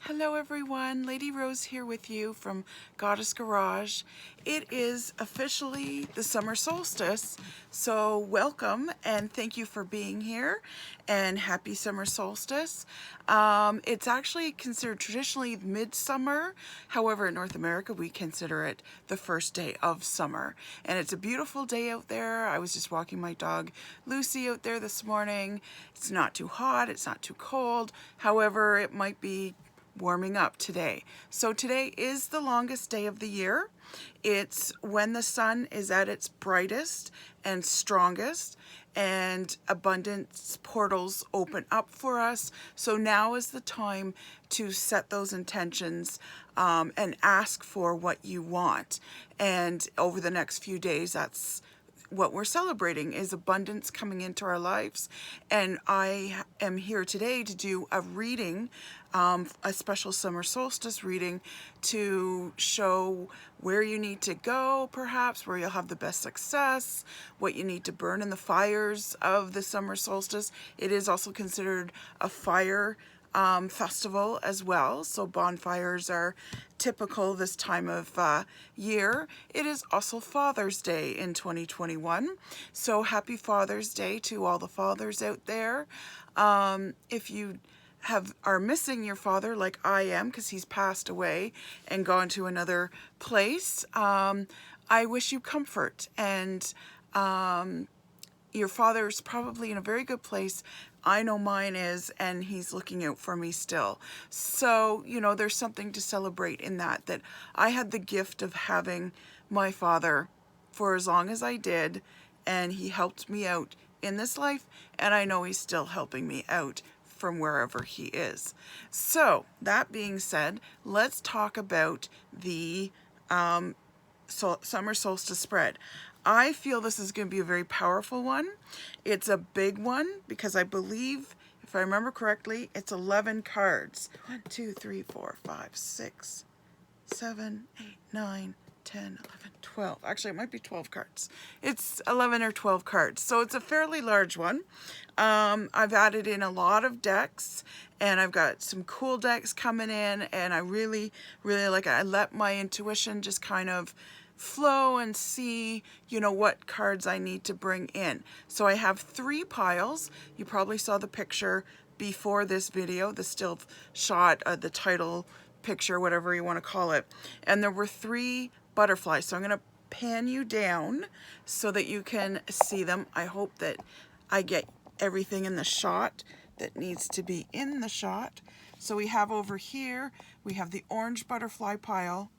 Hello everyone, Lady Rose here with you from Goddess Garage. It is officially the summer solstice, so welcome and thank you for being here and happy summer solstice. It's actually considered traditionally midsummer. However, in North America we consider it the first day of summer, and it's a beautiful day out there. I was just walking my dog Lucy out there this morning. It's not too hot, it's not too cold. However, it might be warming up today. So today is the longest day of the year. It's when the sun is at its brightest and strongest, and abundance portals open up for us. So now is the time to set those intentions and ask for what you want. And over the next few days, that's what we're celebrating, is abundance coming into our lives. And I am here today to do a reading, a special summer solstice reading, to show where you need to go, perhaps where you'll have the best success, what you need to burn in the fires of the summer solstice. It is also considered a fire festival as well, so bonfires are typical this time of year. Are also Father's Day in 2021, so happy Father's Day to all the fathers out there. If you are missing your father like I am, because he's passed away and gone to another place, I wish you comfort, and your father's probably in a very good place. I know mine is, and he's looking out for me still. So, you know, there's something to celebrate in that I had the gift of having my father for as long as I did, and he helped me out in this life, and I know he's still helping me out from wherever he is. So, that being said, let's talk about the summer solstice spread. I feel this is going to be a very powerful one. It's a big one because I believe, if I remember correctly, it's 11 cards. 1, 2, 3, 4, 5, 6, 7, 8, 9, 10, 11, 12. Actually, it might be 12 cards. It's 11 or 12 cards. So it's a fairly large one. I've added in a lot of decks, and I've got some cool decks coming in, and I really, really like it. I let my intuition just kind of flow and see, you know, what cards I need to bring in. So I have 3 piles. You probably saw the picture before this video, the still shot, the title picture, whatever you want to call it. And there were 3 butterflies. So I'm going to pan you down so that you can see them. I hope that I get everything in the shot that needs to be in the shot. So we have over here, we have the orange butterfly pile.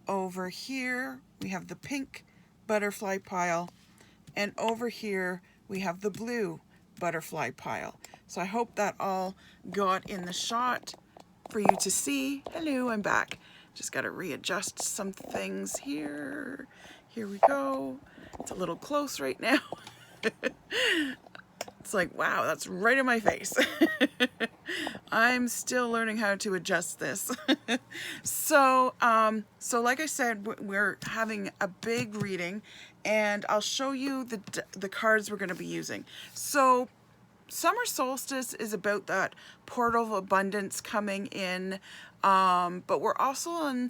Over here we have the pink butterfly pile, and over here we have the blue butterfly pile. So I hope that all got in the shot for you to see. Hello, I'm back. Just got to readjust some things here. Here we go. It's a little close right now. It's like, wow, that's right in my face. I'm still learning how to adjust this. So like I said, we're having a big reading, and I'll show you the cards we're going to be using. So summer solstice is about that portal of abundance coming in, but we're also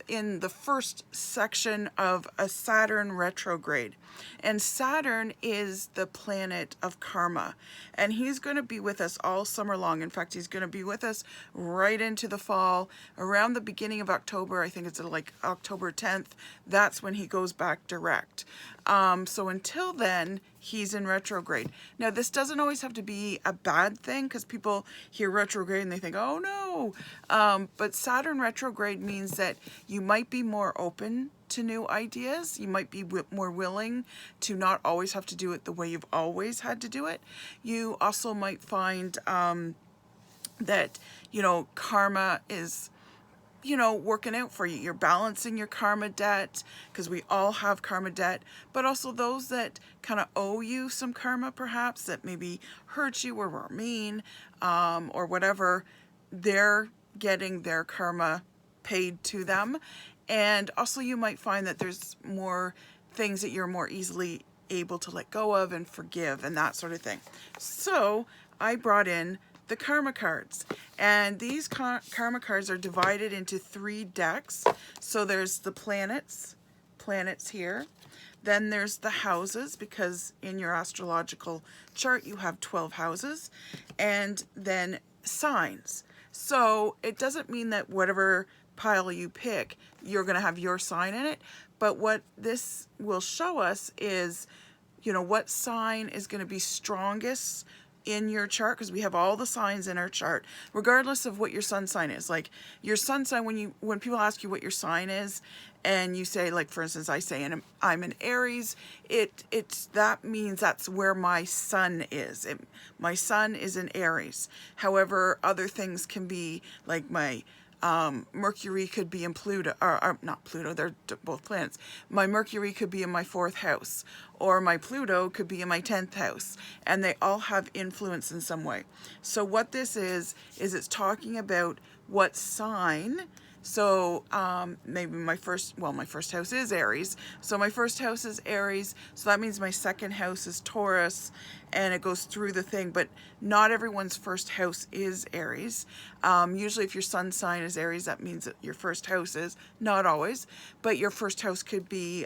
in the first section of a Saturn retrograde. And Saturn is the planet of karma, and he's going to be with us all summer long. In fact, he's going to be with us right into the fall. Around the beginning of October, I think it's like October 10th, that's when he goes back direct. So until then, he's in retrograde. Now, this doesn't always have to be a bad thing, because people hear retrograde and they think, oh no. But Saturn retrograde means that you might be more open to new ideas. You might be more willing to not always have to do it the way you've always had to do it. You also might find that, you know, karma is, you know, working out for you. You're balancing your karma debt, because we all have karma debt, but also those that kind of owe you some karma, perhaps, that maybe hurt you or were mean, or whatever, they're getting their karma paid to them. And also you might find that there's more things that you're more easily able to let go of and forgive and that sort of thing. So I brought in the karma cards. And these karma cards are divided into 3 decks. So there's the planets here. Then there's the houses, because in your astrological chart you have 12 houses. And then signs. So it doesn't mean that whatever pile you pick, you're going to have your sign in it. But what this will show us is, you know, what sign is going to be strongest in your chart, because we have all the signs in our chart, regardless of what your sun sign is. Like your sun sign, when people ask you what your sign is, and you say, like for instance, I say I'm an Aries, that means that's where my sun is. My sun is in Aries. However, other things can be like my Mercury could be in Pluto, or not Pluto, they're both planets. My Mercury could be in my 4th house, or my Pluto could be in my 10th house, and they all have influence in some way. So what this is it's talking about what sign. So maybe my first house is Aries. So my first house is Aries. So that means my second house is Taurus, and it goes through the thing. But not everyone's first house is Aries. Usually if your sun sign is Aries, that means that your first house is. Not always, but your first house could be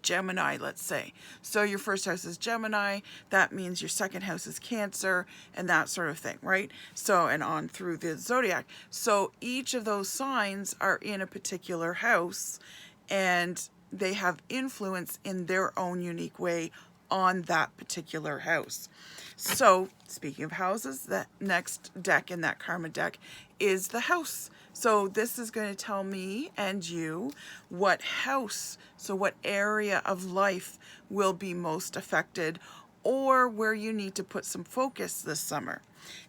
Gemini, let's say. So your first house is Gemini, that means your second house is Cancer, and that sort of thing, right? So, and on through the zodiac. So each of those signs are in a particular house, and they have influence in their own unique way on that particular house. So speaking of houses, that next deck in that karma deck is the house. So this is going to tell me and you what house, so what area of life will be most affected, or where you need to put some focus this summer.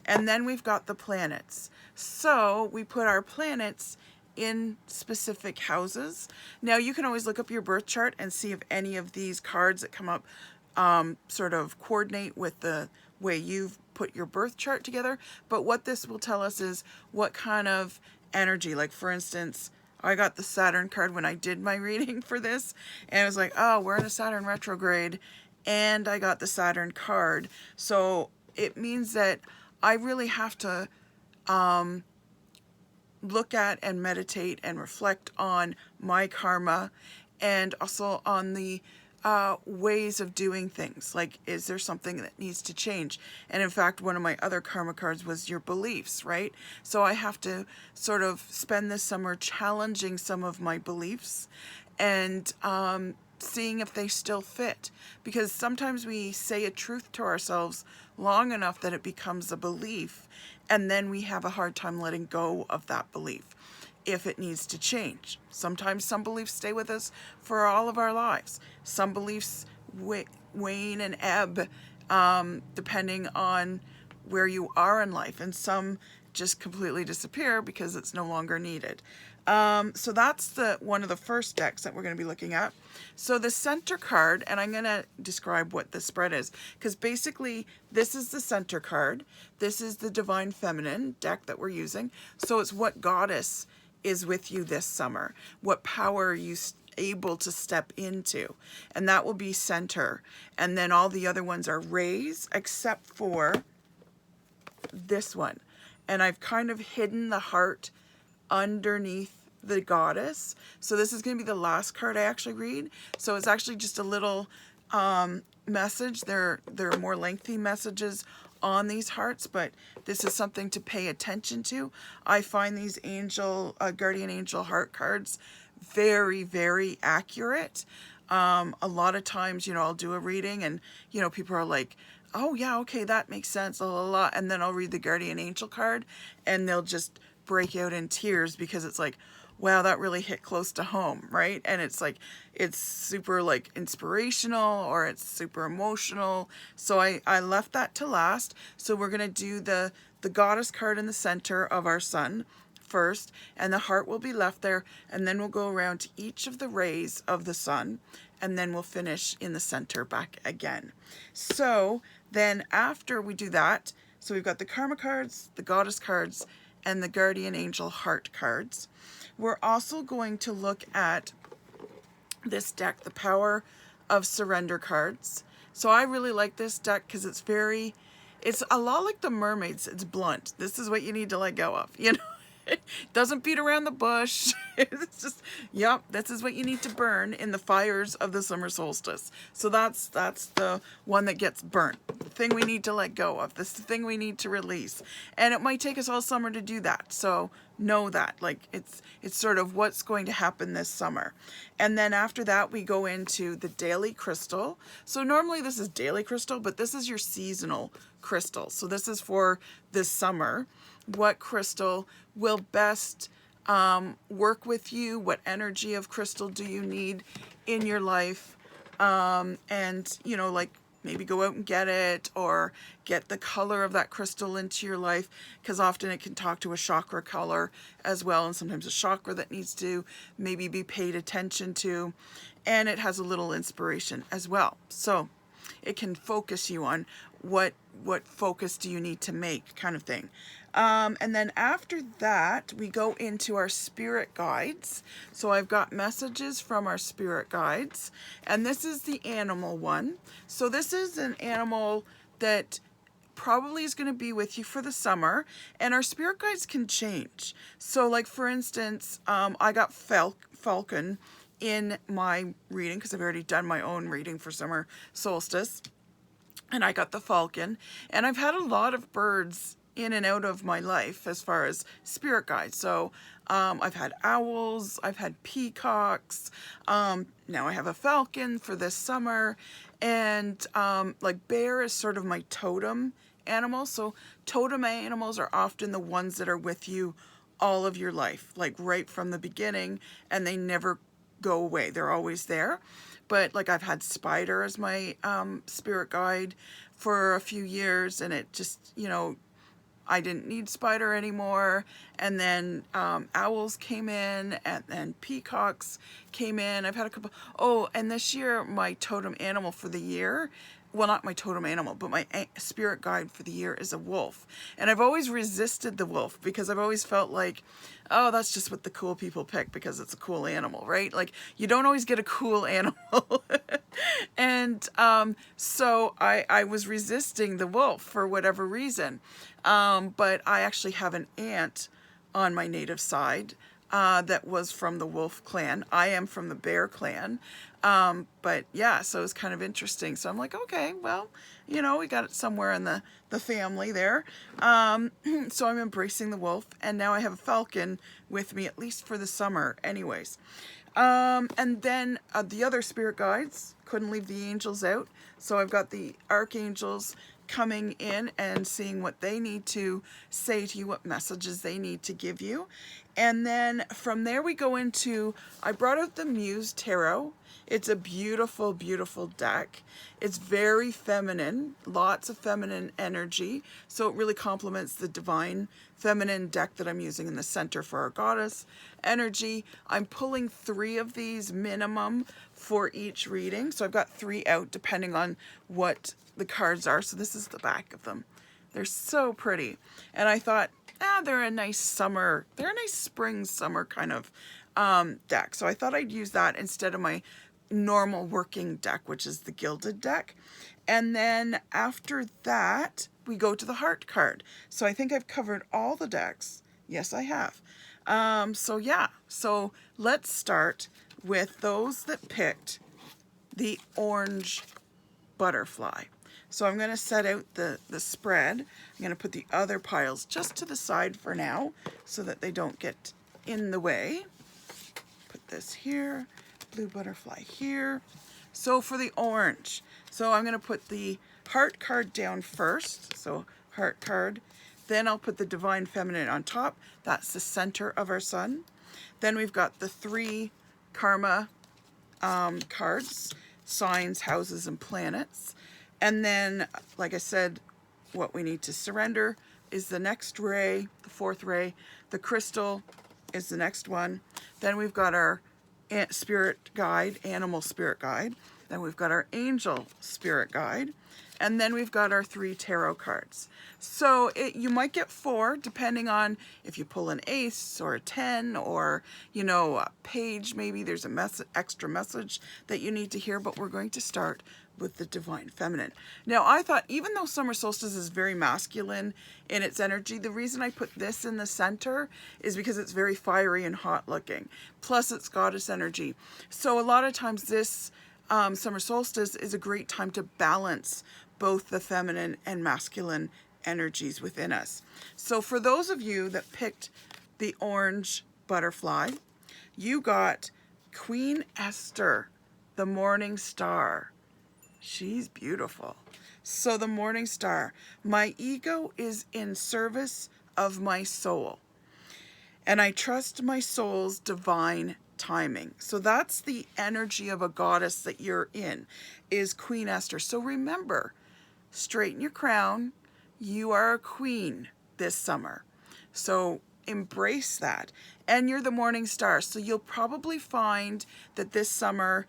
And then we've got the planets. So we put our planets in specific houses. Now you can always look up your birth chart and see if any of these cards that come up sort of coordinate with the way you've put your birth chart together. But what this will tell us is what kind of energy, like for instance, I got the Saturn card when I did my reading for this, and it was like, oh, we're in a Saturn retrograde, and I got the Saturn card. So it means that I really have to look at and meditate and reflect on my karma, and also on the ways of doing things. Like, is there something that needs to change? And in fact, one of my other karma cards was your beliefs, right? So I have to sort of spend this summer challenging some of my beliefs and seeing if they still fit. Because sometimes we say a truth to ourselves long enough that it becomes a belief, and then we have a hard time letting go of that belief if it needs to change. Sometimes some beliefs stay with us for all of our lives. Some beliefs wane and ebb depending on where you are in life, and some just completely disappear because it's no longer needed. So that's one of the first decks that we're going to be looking at. So the center card, and I'm going to describe what the spread is, because basically this is the center card. This is the Divine Feminine deck that we're using. So it's what goddess is with you this summer, what power are you able to step into, and that will be center. And then all the other ones are rays, except for this one. And I've kind of hidden the heart underneath the goddess. So this is going to be the last card I actually read. So it's actually just a little message. There are more lengthy messages on these hearts, but this is something to pay attention to. I find these guardian angel heart cards very, very accurate. A lot of times, I'll do a reading and, people are like, oh yeah, okay, that makes sense, la, la, la. And then I'll read the guardian angel card and they'll just break out in tears because it's like, wow, that really hit close to home, right? And it's like, it's super like inspirational, or it's super emotional. So I left that to last. So we're going to do the goddess card in the center of our sun first, and the heart will be left there, and then we'll go around to each of the rays of the sun, and then we'll finish in the center back again. So then after we do that, so we've got the karma cards, the goddess cards, and the guardian angel heart cards. We're also going to look at this deck, the Power of Surrender cards. So I really like this deck because it's It's a lot like the mermaids. It's blunt. This is what you need to let go of, you know. It doesn't beat around the bush. It's just, yep, this is what you need to burn in the fires of the summer solstice. So that's the one that gets burnt. The thing we need to let go of. This is the thing we need to release. And it might take us all summer to do that. So know that. Like it's sort of what's going to happen this summer. And then after that we go into the daily crystal. So normally this is daily crystal, but this is your seasonal crystal. So this is for this summer. What crystal will best work with you? What energy of crystal do you need in your life? And, you know, like maybe go out and get it, or get the color of that crystal into your life, because often it can talk to a chakra color as well, and sometimes a chakra that needs to maybe be paid attention to, and it has a little inspiration as well. So it can focus you on what focus do you need to make, kind of thing. And then after that, we go into our spirit guides. So I've got messages from our spirit guides, and this is the animal one. So this is an animal that probably is going to be with you for the summer, and our spirit guides can change. So like for instance, I got falcon in my reading, because I've already done my own reading for summer solstice, and I got the falcon, and I've had a lot of birds in and out of my life as far as spirit guides. So I've had owls, I've had peacocks, now I have a falcon for this summer, and like bear is sort of my totem animal. So totem animals are often the ones that are with you all of your life, like right from the beginning, and they never go away. They're always there. But like I've had spider as my spirit guide for a few years, and it just, you know, I didn't need spider anymore. And then owls came in, and then peacocks came in. I've had a couple. Oh, and this year my totem animal for the year, well, not my totem animal, but my spirit guide for the year is a wolf. And I've always resisted the wolf, because I've always felt like, oh, that's just what the cool people pick because it's a cool animal, right? Like you don't always get a cool animal. And so I was resisting the wolf for whatever reason. But I actually have an aunt on my native side that was from the wolf clan. I am from the bear clan. But yeah, so it's kind of interesting. So I'm like, okay, well, you know, we got it somewhere in the family there. So I'm embracing the wolf, and now I have a falcon with me, at least for the summer anyways. And then the other spirit guides, couldn't leave the angels out. So I've got the archangels coming in and seeing what they need to say to you, what messages they need to give you. And then from there we go into, I brought out the Muse Tarot. It's a beautiful, beautiful deck. It's very feminine, lots of feminine energy. So it really complements the divine feminine deck that I'm using in the center for our goddess energy. I'm pulling 3 of these minimum for each reading. So I've got 3 out depending on what the cards are. So this is the back of them. They're so pretty. And I thought, they're a nice summer, they're a nice spring summer kind of deck. So I thought I'd use that instead of my normal working deck, which is the gilded deck. And then after that, we go to the heart card. So I think I've covered all the decks. Yes, I have. So yeah, so let's start with those that picked the orange butterfly. So I'm going to set out the spread. I'm going to put the other piles just to the side for now so that they don't get in the way. Put this here, blue butterfly here. So for the orange, so I'm going to put the heart card down first. So heart card. Then I'll put the divine feminine on top. That's the center of our sun. Then we've got the 3 karma cards, signs, houses, and planets. And then, like I said, what we need to surrender is the next ray, the 4th ray. The crystal is the next one. Then we've got our spirit guide, animal spirit guide. Then we've got our angel spirit guide. And then we've got our 3 tarot cards. So you might get 4 depending on if you pull an ace or a 10 or, you know, a page. Maybe there's a extra message that you need to hear. But we're going to start with the divine feminine. Now, I thought, even though summer solstice is very masculine in its energy, the reason I put this in the center is because it's very fiery and hot looking. Plus, it's goddess energy. So a lot of times this summer solstice is a great time to balance both the feminine and masculine energies within us. So for those of you that picked the orange butterfly, you got Queen Esther, the morning star. She's beautiful. So the morning star, my ego is in service of my soul, and I trust my soul's divine timing. So that's the energy of a goddess that you're in, is Queen Esther. So remember, straighten your crown. You are a queen this summer. So embrace that. And you're the morning star. So you'll probably find that this summer,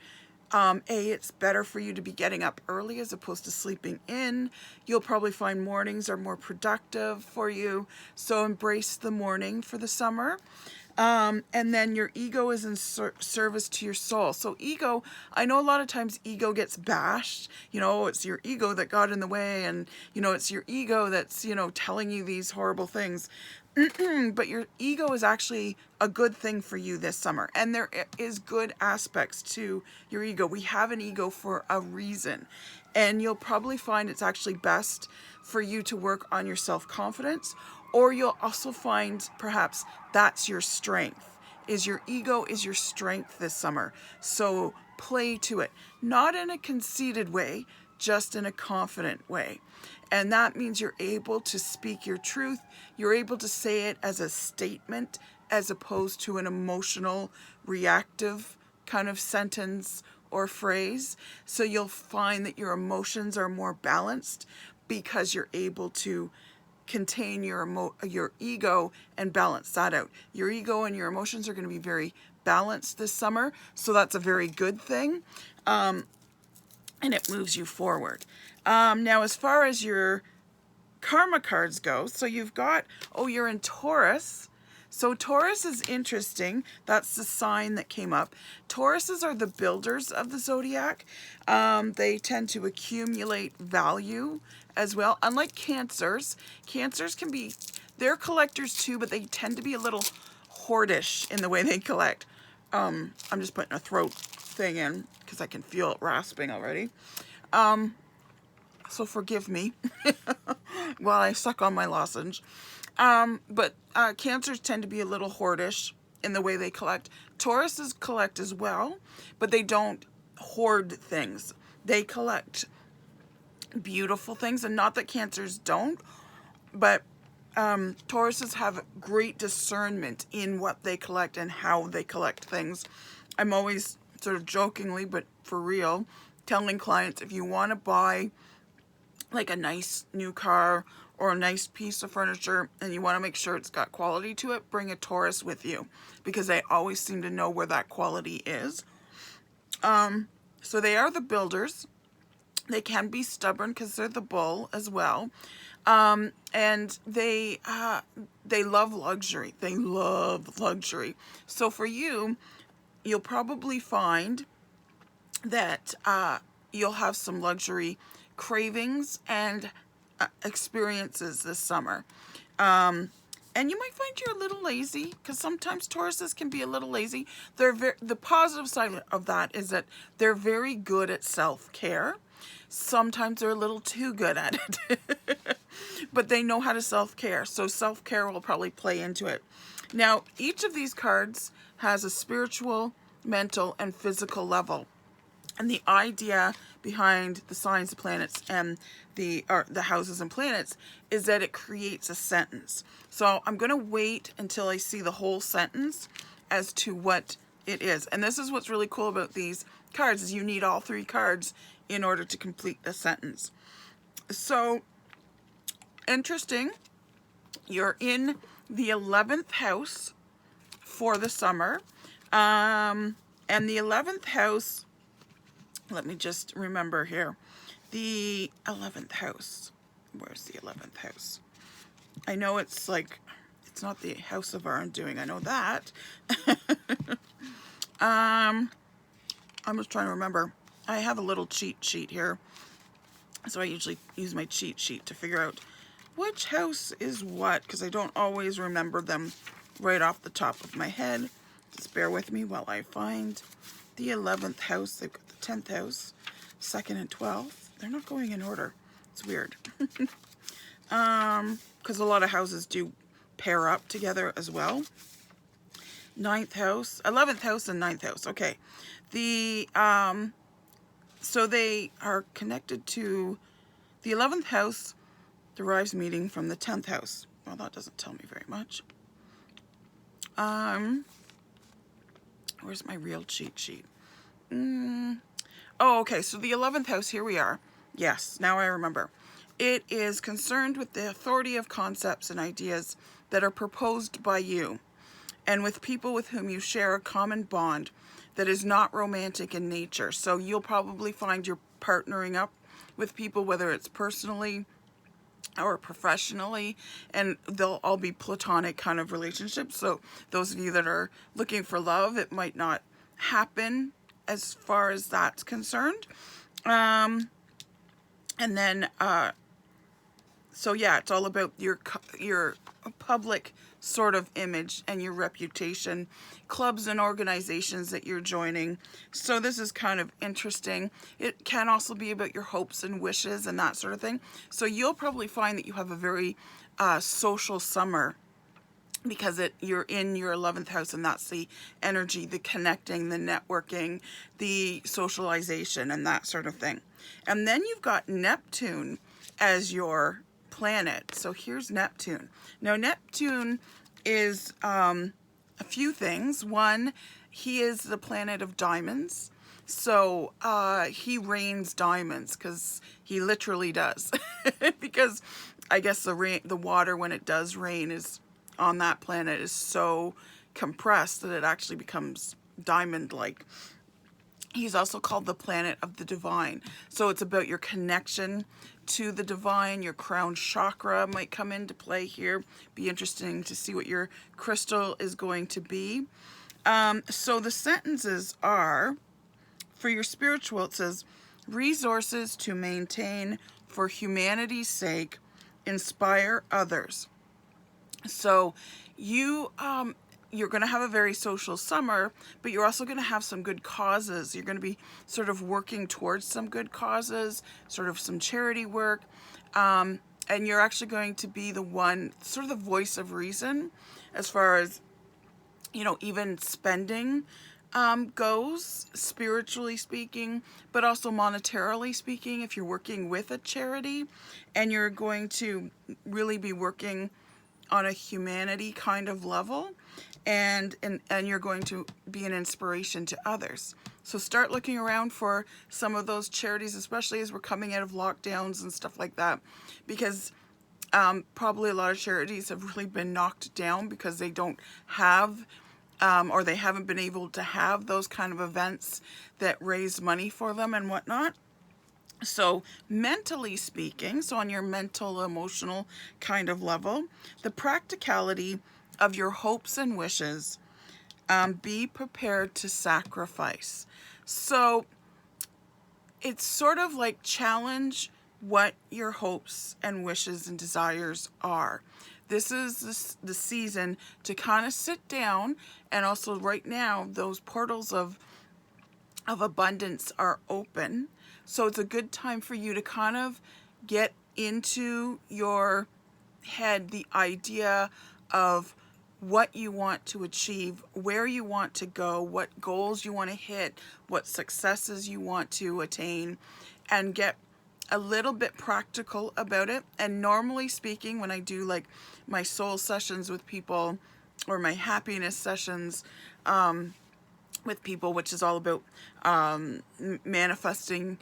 it's better for you to be getting up early as opposed to sleeping in. You'll probably find mornings are more productive for you. So embrace the morning for the summer. And then your ego is in service to your soul. So ego, I know a lot of times ego gets bashed. You know, it's your ego that got in the way, and, you know, it's your ego that's, you know, telling you these horrible things. But your ego is actually a good thing for you this summer. And there is good aspects to your ego. We have an ego for a reason. And you'll probably find it's actually best for you to work on your self-confidence, or you'll also find perhaps that's your strength. Is your ego is your strength this summer. So play to it. Not in a conceited way, just in a confident way. And that means you're able to speak your truth. You're able to say it as a statement as opposed to an emotional, reactive kind of sentence or phrase. So you'll find that your emotions are more balanced because you're able to contain your ego and balance that out. Your ego and your emotions are going to be very balanced this summer. So that's a very good thing. And it moves you forward. Now, as far as your karma cards go, so you've got, you're in Taurus. So Taurus is interesting. That's the sign that came up. Tauruses are the builders of the zodiac. They tend to accumulate value as well. Unlike Cancers, Cancers can be, they're collectors too, but they tend to be a little hoardish in the way they collect. I'm just putting a throat thing in because I can feel it rasping already. So forgive me while I suck on my lozenge. But Cancers tend to be a little hoardish in the way they collect. Tauruses collect as well, but they don't hoard things. They collect beautiful things, and not that Cancers don't, but Tauruses have great discernment in what they collect and how they collect things. I'm always sort of jokingly, but for real, telling clients, if you want to buy like a nice new car or a nice piece of furniture and you want to make sure it's got quality to it, bring a Taurus with you, because they always seem to know where that quality is. So they are the builders. They can be stubborn because they're the bull as well. And they love luxury. They love luxury. So for you, you'll probably find that you'll have some luxury cravings and experiences this summer. And you might find you're a little lazy, because sometimes Tauruses can be a little lazy. The positive side of that is that they're very good at self-care. Sometimes they're a little too good at it, but they know how to self-care. So self-care will probably play into it. Now, each of these cards has a spiritual, mental, and physical level. And the idea behind the signs, the planets, and the houses and planets is that it creates a sentence. So I'm going to wait until I see the whole sentence as to what it is. And this is what's really cool about these cards, is you need all three cards in order to complete the sentence. So, interesting. You're in the 11th house for the summer. And the 11th house, let me just remember here. The 11th house. Where's the 11th house? I know it's like, it's not the house of our undoing. I know that. I'm just trying to remember. I have a little cheat sheet here. So I usually use my cheat sheet to figure out which house is what, because I don't always remember them right off the top of my head. Just bear with me while I find the 11th house. They've got the 10th house, 2nd and 12th. They're not going in order. It's weird. Because a lot of houses do pair up together as well. 9th house, 11th house and 9th house. Okay. So they are connected to the 11th house derives meaning from the 10th house. Well, that doesn't tell me very much. Where's my real cheat sheet? Oh, okay. So the 11th house, here we are. Yes, now I remember. It is concerned with the authority of concepts and ideas that are proposed by you, and with people with whom you share a common bond that is not romantic in nature. So you'll probably find you're partnering up with people, whether it's personally or professionally, and they'll all be platonic kind of relationships. So those of you that are looking for love, it might not happen as far as that's concerned. And then, so yeah, it's all about your public sort of image and your reputation, clubs and organizations that you're joining. So this is kind of interesting. It can also be about your hopes and wishes and that sort of thing. So you'll probably find that you have a very social summer, because you're in your 11th house, and that's the energy, the connecting, the networking, the socialization, and that sort of thing. And then you've got Neptune as your planet. So here's Neptune. Now Neptune is a few things. One, he is the planet of diamonds. So he rains diamonds, because he literally does. Because I guess the water, when it does rain, is on that planet is so compressed that it actually becomes diamond-like. He's also called the planet of the divine. So it's about your connection to the divine. Your crown chakra might come into play here. Be interesting to see what your crystal is going to be. So the sentences are, for your spiritual, it says, resources to maintain for humanity's sake, inspire others. So you're going to have a very social summer, but you're also going to have some good causes. You're going to be sort of working towards some good causes, sort of some charity work. And you're actually going to be the one, sort of the voice of reason, as far as, even spending goes, spiritually speaking, but also monetarily speaking, if you're working with a charity. And you're going to really be working on a humanity kind of level, and you're going to be an inspiration to others. So start looking around for some of those charities, especially as we're coming out of lockdowns and stuff like that, because probably a lot of charities have really been knocked down because they don't have or they haven't been able to have those kind of events that raise money for them and whatnot. So mentally speaking, so on your mental, emotional kind of level, the practicality of your hopes and wishes, be prepared to sacrifice. So it's sort of like challenge what your hopes and wishes and desires are. This is the season to kind of sit down, and also right now those portals of abundance are open. So it's a good time for you to kind of get into your head the idea of what you want to achieve, where you want to go, what goals you want to hit, what successes you want to attain, and get a little bit practical about it. And normally speaking, when I do like my soul sessions with people, or my happiness sessions with people, which is all about manifesting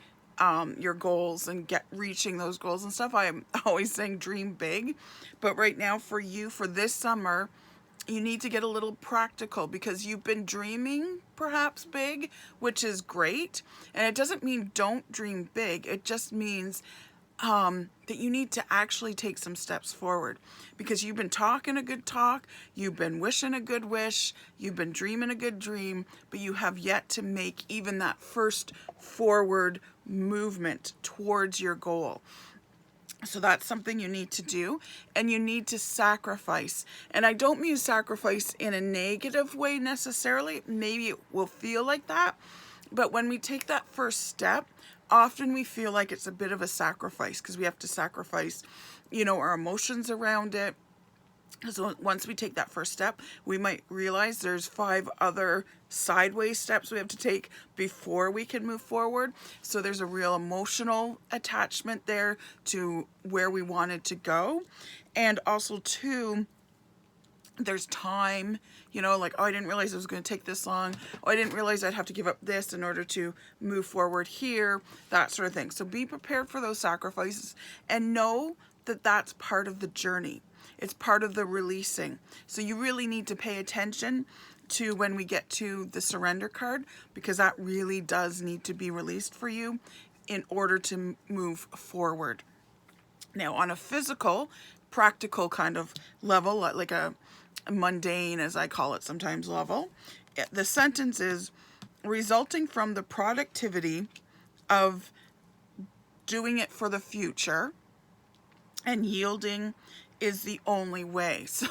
your goals and reaching those goals and stuff, I'm always saying dream big. But right now for you, for this summer, you need to get a little practical, because you've been dreaming perhaps big, which is great. And it doesn't mean don't dream big. It just means that you need to actually take some steps forward, because you've been talking a good talk, you've been wishing a good wish, you've been dreaming a good dream, but you have yet to make even that first forward movement towards your goal. So that's something you need to do, and you need to sacrifice. And I don't mean sacrifice in a negative way necessarily. Maybe it will feel like that, but when we take that first step, often we feel like it's a bit of a sacrifice, because we have to sacrifice, our emotions around it. So once we take that first step, we might realize there's 5 other sideways steps we have to take before we can move forward. So there's a real emotional attachment there to where we wanted to go. And also too, there's time, like, oh, I didn't realize it was going to take this long. Oh, I didn't realize I'd have to give up this in order to move forward here, that sort of thing. So be prepared for those sacrifices, and know that that's part of the journey. It's part of the releasing. So you really need to pay attention to when we get to the surrender card, because that really does need to be released for you in order to move forward. Now, on a physical, practical kind of level, like a mundane, as I call it sometimes, level, the sentence is, resulting from the productivity of doing it for the future, and yielding is the only way. So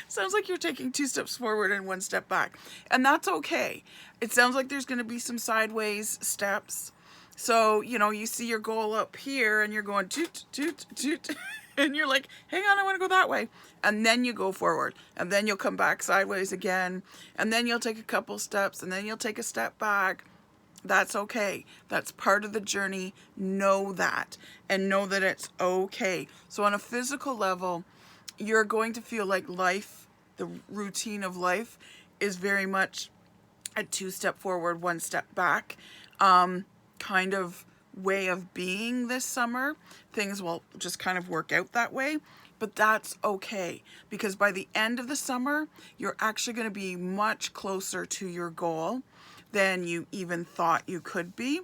sounds like you're taking 2 steps forward and 1 step back, and that's okay. It sounds like there's going to be some sideways steps. So, you see your goal up here and you're going toot, toot, toot, and you're like, hang on, I want to go that way. And then you go forward, and then you'll come back sideways again, and then you'll take a couple steps, and then you'll take a step back. That's okay. That's part of the journey. Know that, and know that it's okay. So on a physical level, you're going to feel like life, the routine of life, is very much a 2 step forward, 1 step back kind of way of being this summer. Things will just kind of work out that way, but that's okay, because by the end of the summer, you're actually going to be much closer to your goal than you even thought you could be.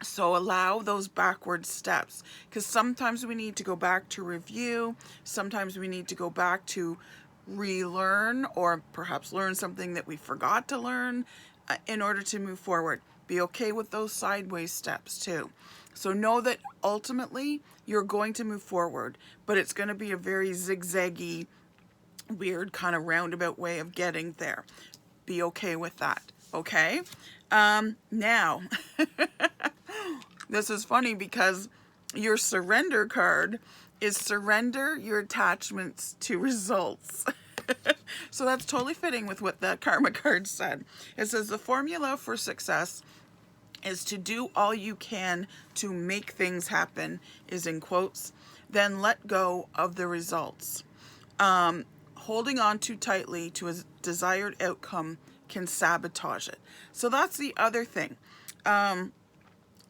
So allow those backward steps, because sometimes we need to go back to review. Sometimes we need to go back to relearn, or perhaps learn something that we forgot to learn in order to move forward. Be okay with those sideways steps too. So know that ultimately you're going to move forward, but it's going to be a very zigzaggy, weird kind of roundabout way of getting there. Be okay with that. Okay? Now, this is funny, because your surrender card is surrender your attachments to results. So that's totally fitting with what the karma card said. It says the formula for success is to do all you can to make things happen, is in quotes, then let go of the results. Holding on too tightly to a desired outcome can sabotage it. So that's the other thing.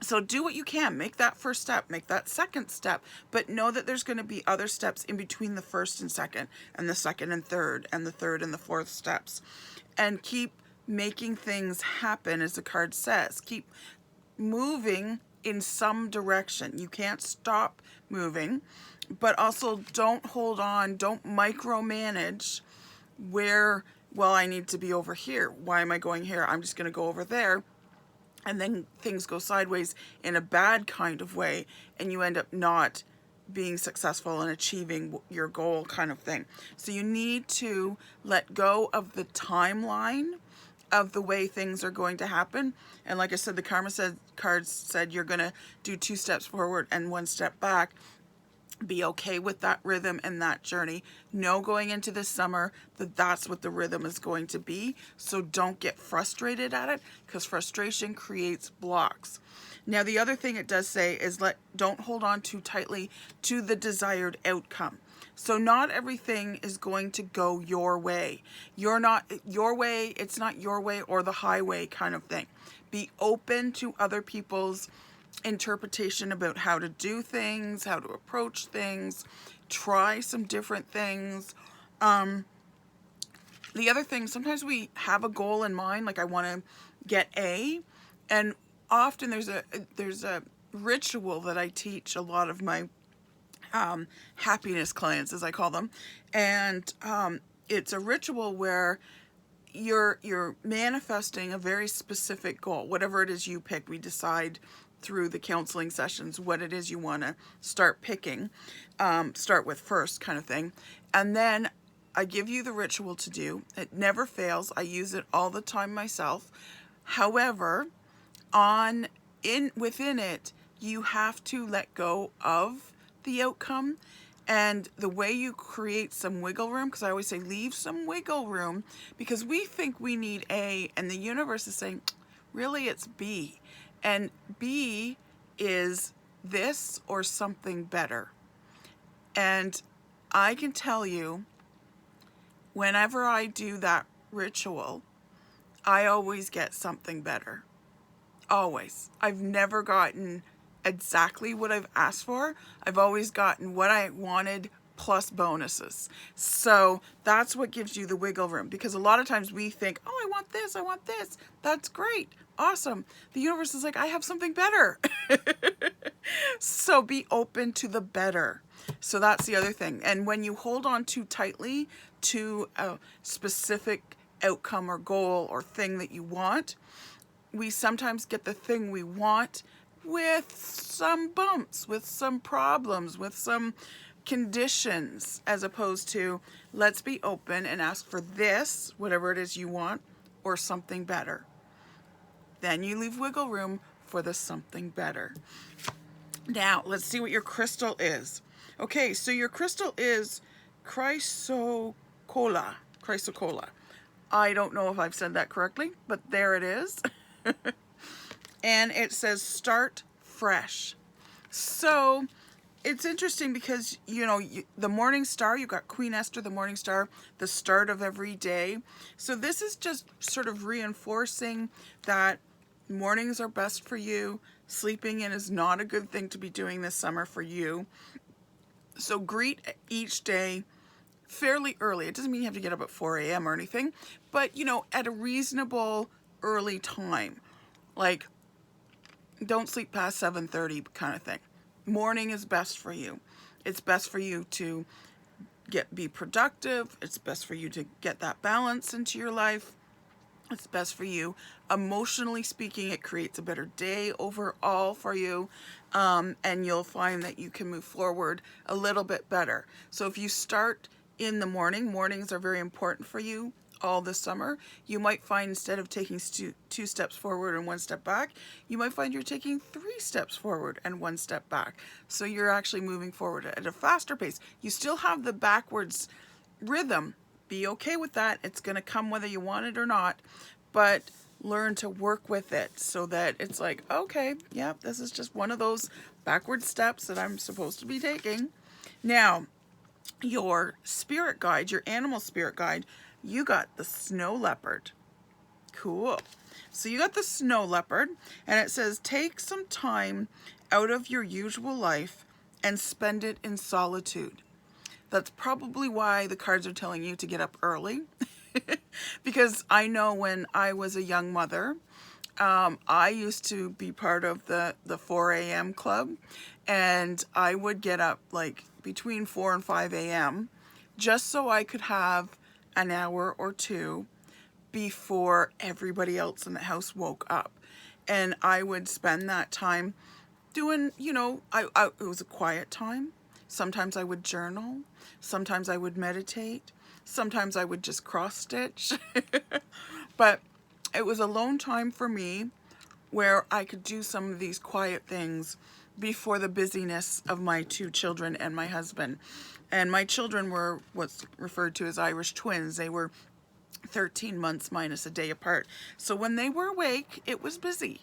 So do what you can. Make that first step. Make that second step. But know that there's going to be other steps in between the first and second, and the second and third, and the third and the fourth steps. And keep making things happen, as the card says. Keep moving in some direction. You can't stop moving, but also don't hold on. Don't micromanage where, well, I need to be over here. Why am I going here? I'm just going to go over there. And then things go sideways in a bad kind of way, and you end up not being successful in achieving your goal, kind of thing. So you need to let go of the timeline of the way things are going to happen. And like I said, the karma card said you're going to do 2 steps forward and 1 step back. Be okay with that rhythm and that journey. Know going into this summer that that's what the rhythm is going to be. So don't get frustrated at it, because frustration creates blocks. Now, the other thing it does say is don't hold on too tightly to the desired outcome. So not everything is going to go your way. You're not your way. It's not your way or the highway kind of thing. Be open to other people's interpretation about how to do things, how to approach things. Try some different things. The other thing, sometimes we have a goal in mind, like I want to get A, and often there's a ritual that I teach a lot of my happiness clients, as I call them. And it's a ritual where you're manifesting a very specific goal, whatever it is you pick. We decide through the counseling sessions what it is you want to start picking, start with first, kind of thing. And then I give you the ritual to do. It never fails. I use it all the time myself. However, within it, you have to let go of the outcome. And the way you create some wiggle room, because I always say leave some wiggle room, because we think we need A, and the universe is saying, really, it's B. And B is this or something better. And I can tell you, whenever I do that ritual, I always get something better. Always. I've never gotten exactly what I've asked for. I've always gotten what I wanted plus bonuses. So that's what gives you the wiggle room, because a lot of times we think, oh, I want this, I want this. That's great. Awesome. The universe is like, I have something better. So be open to the better. So that's the other thing. And when you hold on too tightly to a specific outcome or goal or thing that you want, we sometimes get the thing we want with some bumps, with some problems, with some conditions, as opposed to let's be open and ask for this, whatever it is you want, or something better. Then you leave wiggle room for the something better. Now, let's see what your crystal is. Okay, so your crystal is chrysocolla. Chrysocolla. I don't know if I've said that correctly, but there it is. And it says start fresh. So it's interesting because, you know, the morning star, you've got Queen Esther, the morning star, the start of every day. So this is just sort of reinforcing that mornings are best for you. Sleeping in is not a good thing to be doing this summer for you. So greet each day fairly early. It doesn't mean you have to get up at 4 a.m. or anything, but, you know, at a reasonable early time. Like, don't sleep past 7:30 kind of thing. Morning is best for you. It's best for you to be productive. It's best for you to get that balance into your life. It's best for you. Emotionally speaking, it creates a better day overall for you. And you'll find that you can move forward a little bit better. So if you start in the morning, mornings are very important for you all this summer. You might find instead of taking two steps forward and one step back, you might find you're taking 3 steps forward and 1 step back. So you're actually moving forward at a faster pace. You still have the backwards rhythm. Be okay with that. It's going to come whether you want it or not, but learn to work with it so that it's like, okay, yeah, this is just one of those backward steps that I'm supposed to be taking. Now, your spirit guide, your animal spirit guide, you got the snow leopard. Cool. So you got the snow leopard, and it says take some time out of your usual life and spend it in solitude. That's probably why the cards are telling you to get up early. Because I know when I was a young mother, I used to be part of the 4 a.m. club, and I would get up like between 4 and 5 a.m. just so I could have an hour or two before everybody else in the house woke up. And I would spend that time doing, you know, it was a quiet time. Sometimes I would journal. Sometimes I would meditate. Sometimes I would just cross stitch. But it was alone time for me where I could do some of these quiet things before the busyness of my 2 children and my husband. And my children were what's referred to as Irish twins. They were 13 months minus a day apart. So when they were awake, it was busy.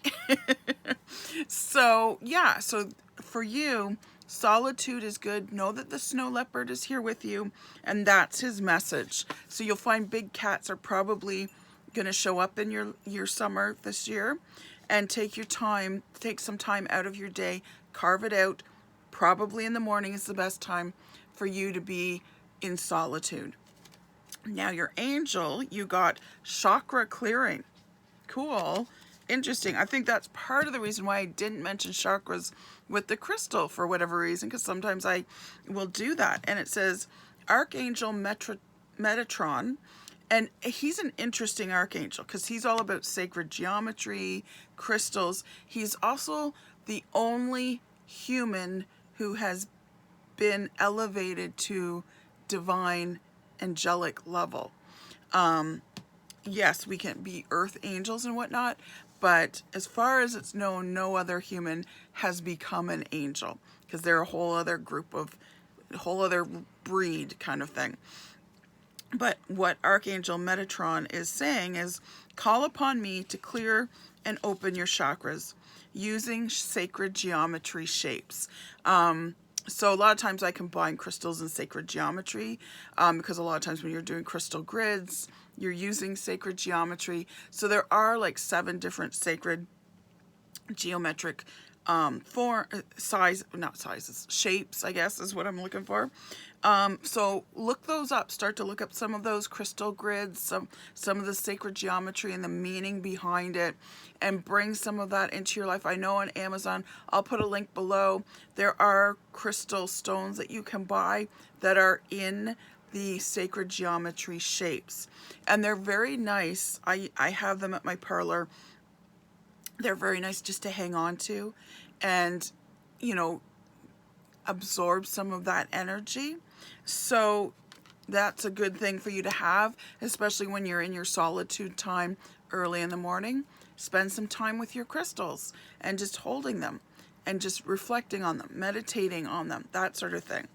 So yeah, so for you, solitude is good. Know that the snow leopard is here with you, and that's his message. So you'll find big cats are probably going to show up in your summer this year. And take some time out of your day, carve it out. Probably in the morning is the best time for you to be in solitude. Now your angel, you got chakra clearing. Cool. interesting. I think that's part of the reason why I didn't mention chakras with the crystal for whatever reason, because sometimes I will do that. And it says Archangel Metatron, and he's an interesting archangel because he's all about sacred geometry, crystals. He's also the only human who has been elevated to divine angelic level. Yes, we can be earth angels and whatnot, but as far as it's known, no other human has become an angel because they're a whole other group of, a whole other breed kind of thing. But what Archangel Metatron is saying is, call upon me to clear and open your chakras using sacred geometry shapes. So a lot of times I combine crystals and sacred geometry because a lot of times when you're doing crystal grids, you're using sacred geometry. So there are like 7 different sacred geometric shapes, I guess is what I'm looking for. So look those up. Start to look up some of those crystal grids, some of the sacred geometry and the meaning behind it, and bring some of that into your life. I know on Amazon, I'll put a link below, there are crystal stones that you can buy that are in the sacred geometry shapes, and they're very nice. I have them at my parlor. They're very nice just to hang on to and, you know, absorb some of that energy. So that's a good thing for you to have, especially when you're in your solitude time early in the morning. Spend some time with your crystals and just holding them and just reflecting on them, meditating on them, that sort of thing.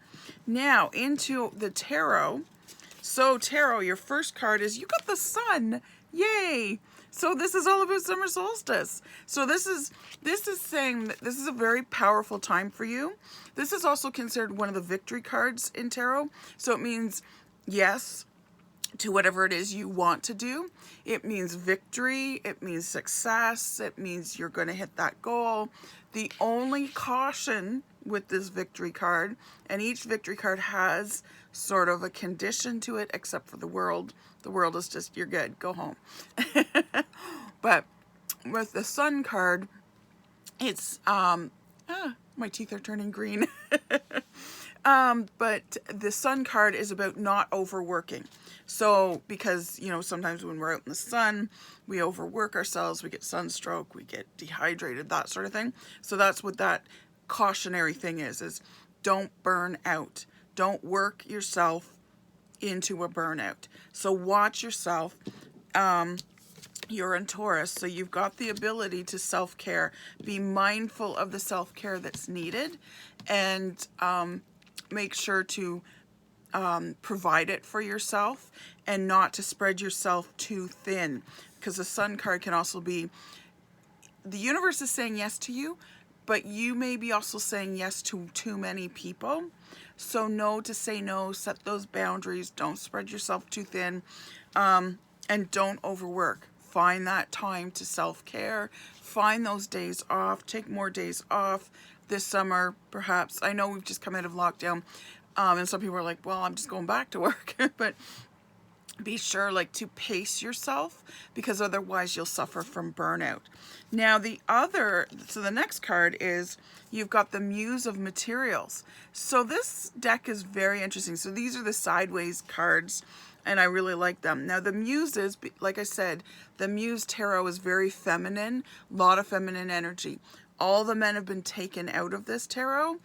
Now into the tarot. So tarot, your first card is, you got the sun. Yay! So this is all about summer solstice. So this is saying that this is a very powerful time for you. This is also considered one of the victory cards in tarot. So it means yes to whatever it is you want to do. It means victory. It means success. It means you're going to hit that goal. The only caution with this victory card, and each victory card has sort of a condition to it, except for the world. The world is just, you're good, go home. But with the sun card, it's, my teeth are turning green. But the sun card is about not overworking. So, because, you know, sometimes when we're out in the sun, we overwork ourselves, we get sunstroke, we get dehydrated, that sort of thing. So that's what that cautionary thing is don't burn out. Don't work yourself into a burnout. So watch yourself. You're in Taurus, so you've got the ability to self-care. Be mindful of the self-care that's needed, and make sure to provide it for yourself and not to spread yourself too thin, because the sun card can also be, the universe is saying yes to you, but you may be also saying yes to too many people. So know to say no, set those boundaries, don't spread yourself too thin, and don't overwork. Find that time to self-care, find those days off, take more days off this summer, perhaps. I know we've just come out of lockdown, and some people are like, well, I'm just going back to work, but be sure to pace yourself, because otherwise you'll suffer from burnout. Now so the next card is, you've got the Muse of Materials. So this deck is very interesting. So these are the sideways cards, and I really like them. Now the Muses, like I said, the Muse Tarot is very feminine, a lot of feminine energy. All the men have been taken out of this tarot.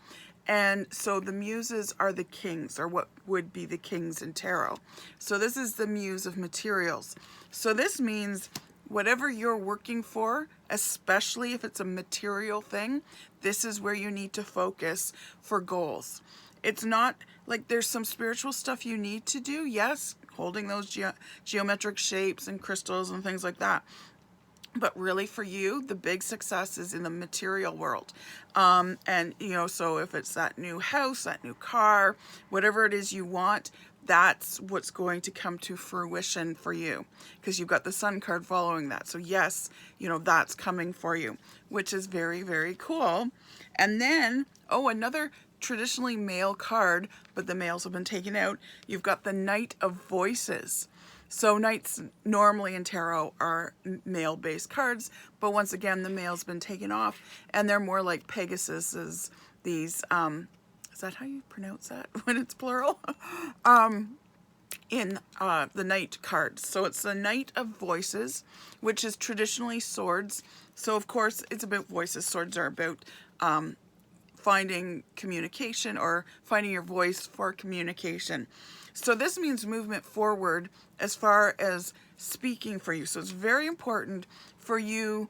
And so the Muses are the kings, or what would be the kings in tarot. So this is the Muse of Materials. So this means whatever you're working for, especially if it's a material thing, this is where you need to focus for goals. It's not like there's some spiritual stuff you need to do. Yes, holding those geometric shapes and crystals and things like that. But really for you, the big success is in the material world. And, so if it's that new house, that new car, whatever it is you want, that's what's going to come to fruition for you, because you've got the Sun card following that. So yes, that's coming for you, which is very, very cool. And then, another traditionally male card, but the males have been taken out. You've got the Knight of Voices. So knights normally in tarot are male-based cards, but once again, the male's been taken off, and they're more like Pegasus's, these, is that how you pronounce that when it's plural? In the Knight cards. So it's the Knight of Voices, which is traditionally swords. So of course it's about voices. Swords are about finding communication or finding your voice for communication. So this means movement forward as far as speaking for you. So it's very important for you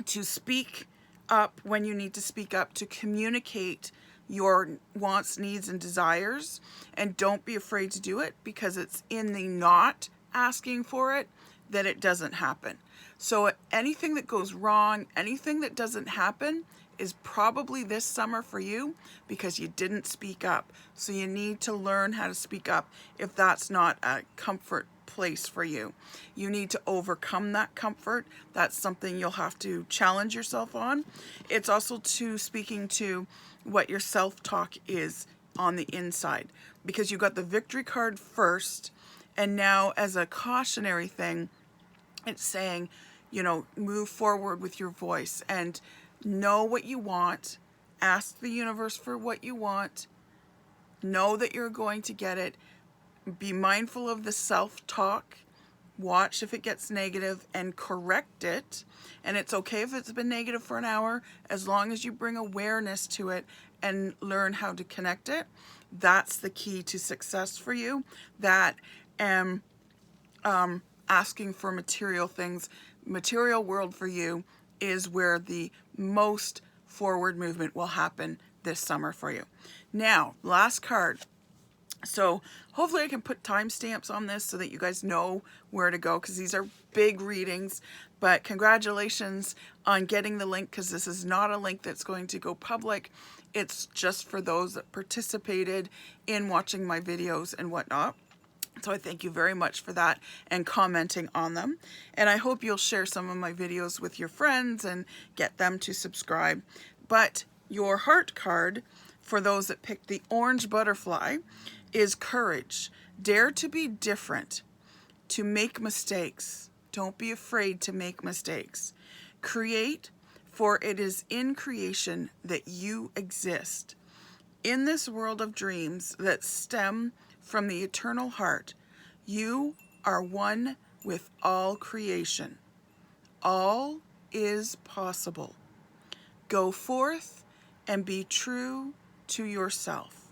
to speak up when you need to speak up, to communicate your wants, needs, and desires, and don't be afraid to do it, because it's in the not asking for it that it doesn't happen. So anything that goes wrong, anything that doesn't happen is probably this summer for you because you didn't speak up. So you need to learn how to speak up if that's not a comfort place for you. You need to overcome that comfort. That's something you'll have to challenge yourself on. It's also to speaking to what your self-talk is on the inside, because you got the victory card first, and now as a cautionary thing, it's saying, you know, move forward with your voice and know what you want. Ask the universe for what you want. Know that you're going to get it. Be mindful of the self-talk. Watch if it gets negative and correct it. And it's okay if it's been negative for an hour, as long as you bring awareness to it and learn how to connect it. That's the key to success for you. That asking for material things, material world for you is where the most forward movement will happen this summer for you. Now, last card. So hopefully I can put timestamps on this so that you guys know where to go, because these are big readings. But congratulations on getting the link, because this is not a link that's going to go public. It's just for those that participated in watching my videos and whatnot. So I thank you very much for that and commenting on them. And I hope you'll share some of my videos with your friends and get them to subscribe. But your heart card, for those that picked the orange butterfly, is courage. Dare to be different, to make mistakes. Don't be afraid to make mistakes. Create, for it is in creation that you exist. In this world of dreams that stem from the eternal heart, you are one with all creation. All is possible. Go forth and be true to yourself.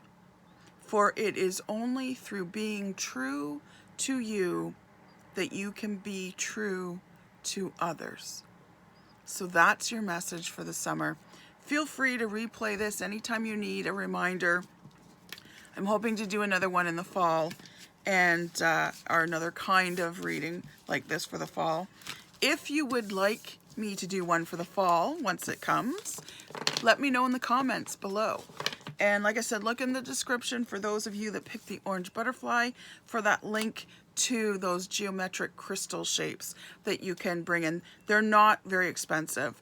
For it is only through being true to you that you can be true to others. So that's your message for the summer. Feel free to replay this anytime you need a reminder. I'm hoping to do another one in the fall, and or another kind of reading like this for the fall. If you would like me to do one for the fall once it comes, let me know in the comments below. And like I said, look in the description for those of you that picked the orange butterfly for that link to those geometric crystal shapes that you can bring in. They're not very expensive,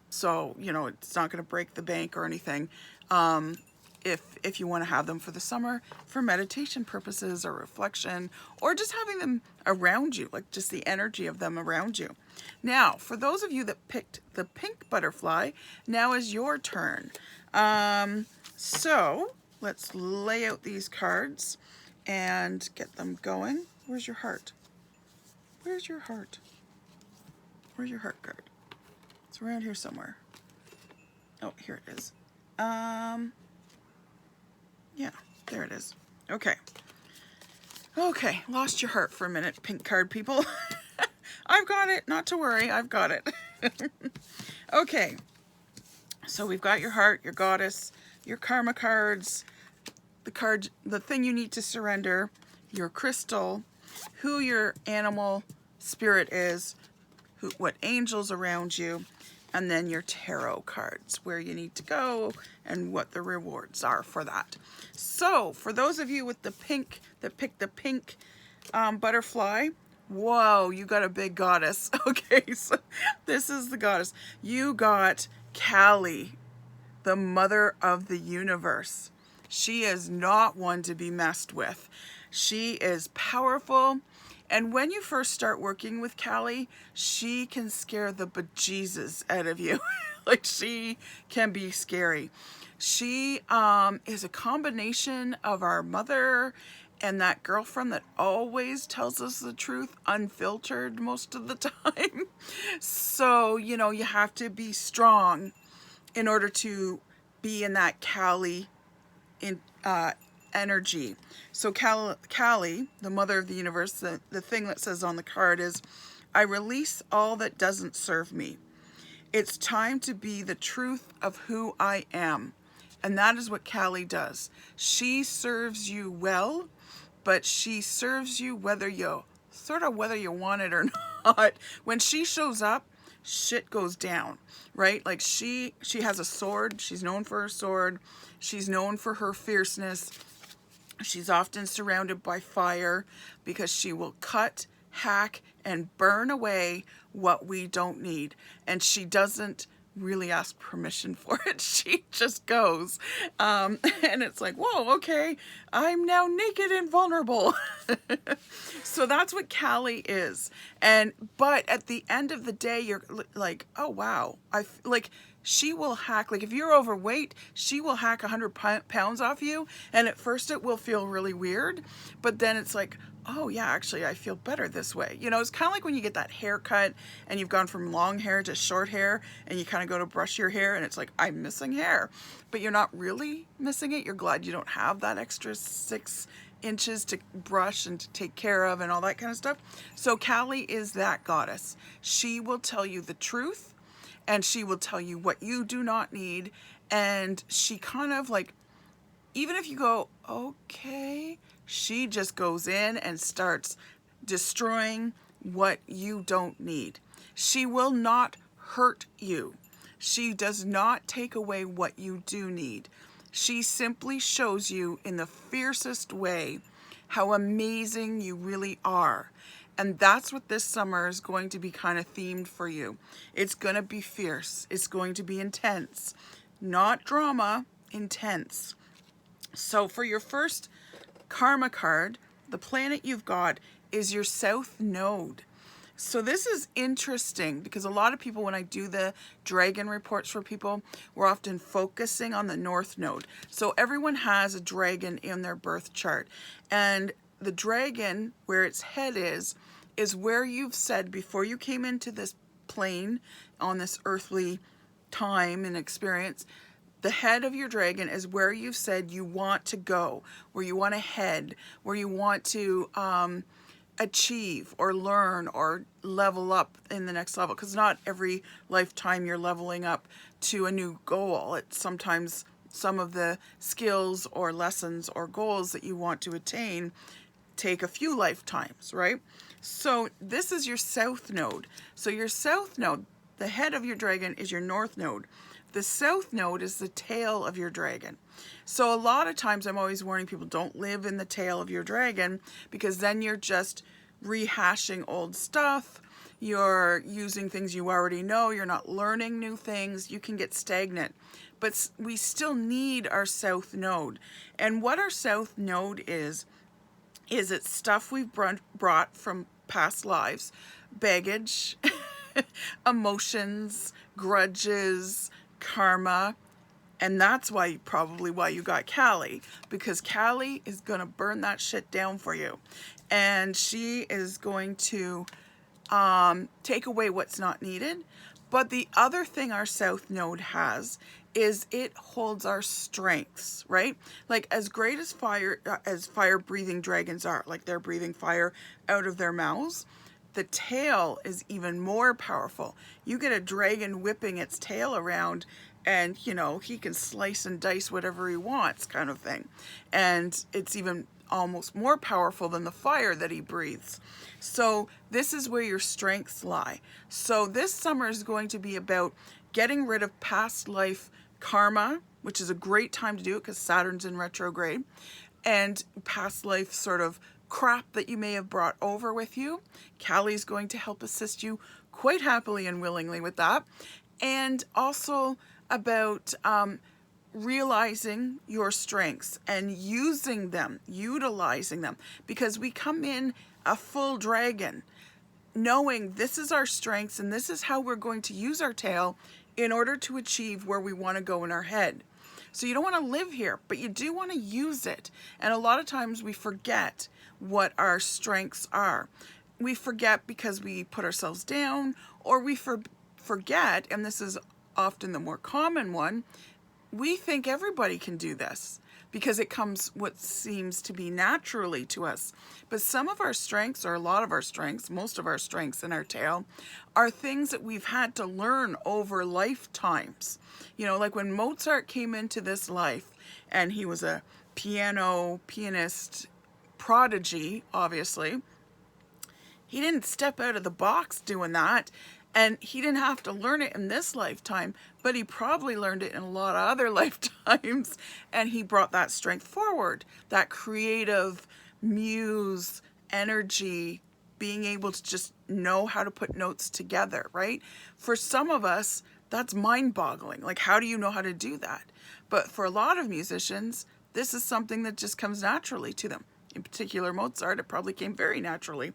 so you know, it's not going to break the bank or anything. If you want to have them for the summer for meditation purposes or reflection, or just having them around you, like just the energy of them around you. Now, for those of you that picked the pink butterfly, now is your turn. So let's lay out these cards and get them going. Where's your heart? Where's your heart? Where's your heart card? It's around here somewhere. Oh, here it is. Yeah, there it is. Okay. Okay, lost your heart for a minute, pink card people. I've got it, not to worry, I've got it. Okay, so we've got your heart, your goddess, your karma cards, the thing you need to surrender, your crystal, who your animal spirit is, what angels around you, and then your tarot cards, where you need to go and what the rewards are for that. So for those of you with the pink, that picked the pink butterfly, whoa, you got a big goddess. Okay, so this is the goddess. You got Kali, the mother of the universe. She is not one to be messed with. She is powerful. And when you first start working with Callie, she can scare the bejesus out of you. Like, she can be scary. She is a combination of our mother and that girlfriend that always tells us the truth, unfiltered most of the time. So, you know, you have to be strong in order to be in that Callie energy. So Callie, the mother of the universe, the thing that says on the card is, I release all that doesn't serve me. It's time to be the truth of who I am. And that is what Callie does. She serves you well, but she serves you whether you want it or not. When she shows up, shit goes down, right? Like, she has a sword. She's known for her sword. She's known for her fierceness. She's often surrounded by fire because she will cut, hack, and burn away what we don't need. And she doesn't really ask permission for it. She just goes. And it's like, whoa, okay, I'm now naked and vulnerable. So that's what Callie is. But at the end of the day, you're like, oh, wow. She will hack, like if you're overweight, she will hack 100 pounds off you. And at first it will feel really weird, but then it's like, oh yeah, actually I feel better this way. You know, it's kind of like when you get that haircut and you've gone from long hair to short hair and you kind of go to brush your hair and it's like, I'm missing hair, but you're not really missing it. You're glad you don't have that extra 6 inches to brush and to take care of and all that kind of stuff. So Callie is that goddess. She will tell you the truth. And she will tell you what you do not need. And she kind of like, even if you go, okay, she just goes in and starts destroying what you don't need. She will not hurt you. She does not take away what you do need. She simply shows you in the fiercest way how amazing you really are. And that's what this summer is going to be kind of themed for you. It's going to be fierce. It's going to be intense. Not drama, intense. So for your first karma card, the planet you've got is your South Node. So this is interesting because a lot of people, when I do the dragon reports for people, we're often focusing on the North Node. So everyone has a dragon in their birth chart. And the dragon, where its head is where you've said before you came into this plane on this earthly time and experience, the head of your dragon is where you've said you want to go, where you want to head, where you want to achieve or learn or level up in the next level. Because not every lifetime you're leveling up to a new goal. It's sometimes some of the skills or lessons or goals that you want to attain take a few lifetimes, right? So this is your South Node. So your South Node, the head of your dragon, is your North Node. The South Node is the tail of your dragon. So a lot of times I'm always warning people, don't live in the tail of your dragon, because then you're just rehashing old stuff. You're using things you already know. You're not learning new things. You can get stagnant. But we still need our South Node. And what our South Node is it's stuff we've brought from past lives, baggage, emotions, grudges, karma. And that's probably why you got Callie, because Callie is going to burn that shit down for you. And she is going to take away what's not needed. But the other thing our South Node has is it holds our strengths, right? Like as great as fire breathing dragons are, like they're breathing fire out of their mouths, the tail is even more powerful. You get a dragon whipping its tail around and, you know, he can slice and dice whatever he wants, kind of thing. And it's even almost more powerful than the fire that he breathes. So this is where your strengths lie. So this summer is going to be about getting rid of past life karma, which is a great time to do it because Saturn's in retrograde, and past life sort of crap that you may have brought over with you. Callie's going to help assist you quite happily and willingly with that. And also about realizing your strengths and using them, utilizing them, because we come in a full dragon, knowing this is our strengths and this is how we're going to use our tail in order to achieve where we want to go in our head. So you don't want to live here, but you do want to use it. And a lot of times we forget what our strengths are. We forget because we put ourselves down, or we forget, and this is often the more common one, we think everybody can do this because it comes what seems to be naturally to us. But some of our strengths, or a lot of our strengths, most of our strengths in our tail, are things that we've had to learn over lifetimes. You know, like when Mozart came into this life, and he was a pianist prodigy, obviously, he didn't step out of the box doing that. And he didn't have to learn it in this lifetime, but he probably learned it in a lot of other lifetimes. And he brought that strength forward, that creative muse, energy, being able to just know how to put notes together, right? For some of us, that's mind-boggling. Like, how do you know how to do that? But for a lot of musicians, this is something that just comes naturally to them. In particular, Mozart, it probably came very naturally.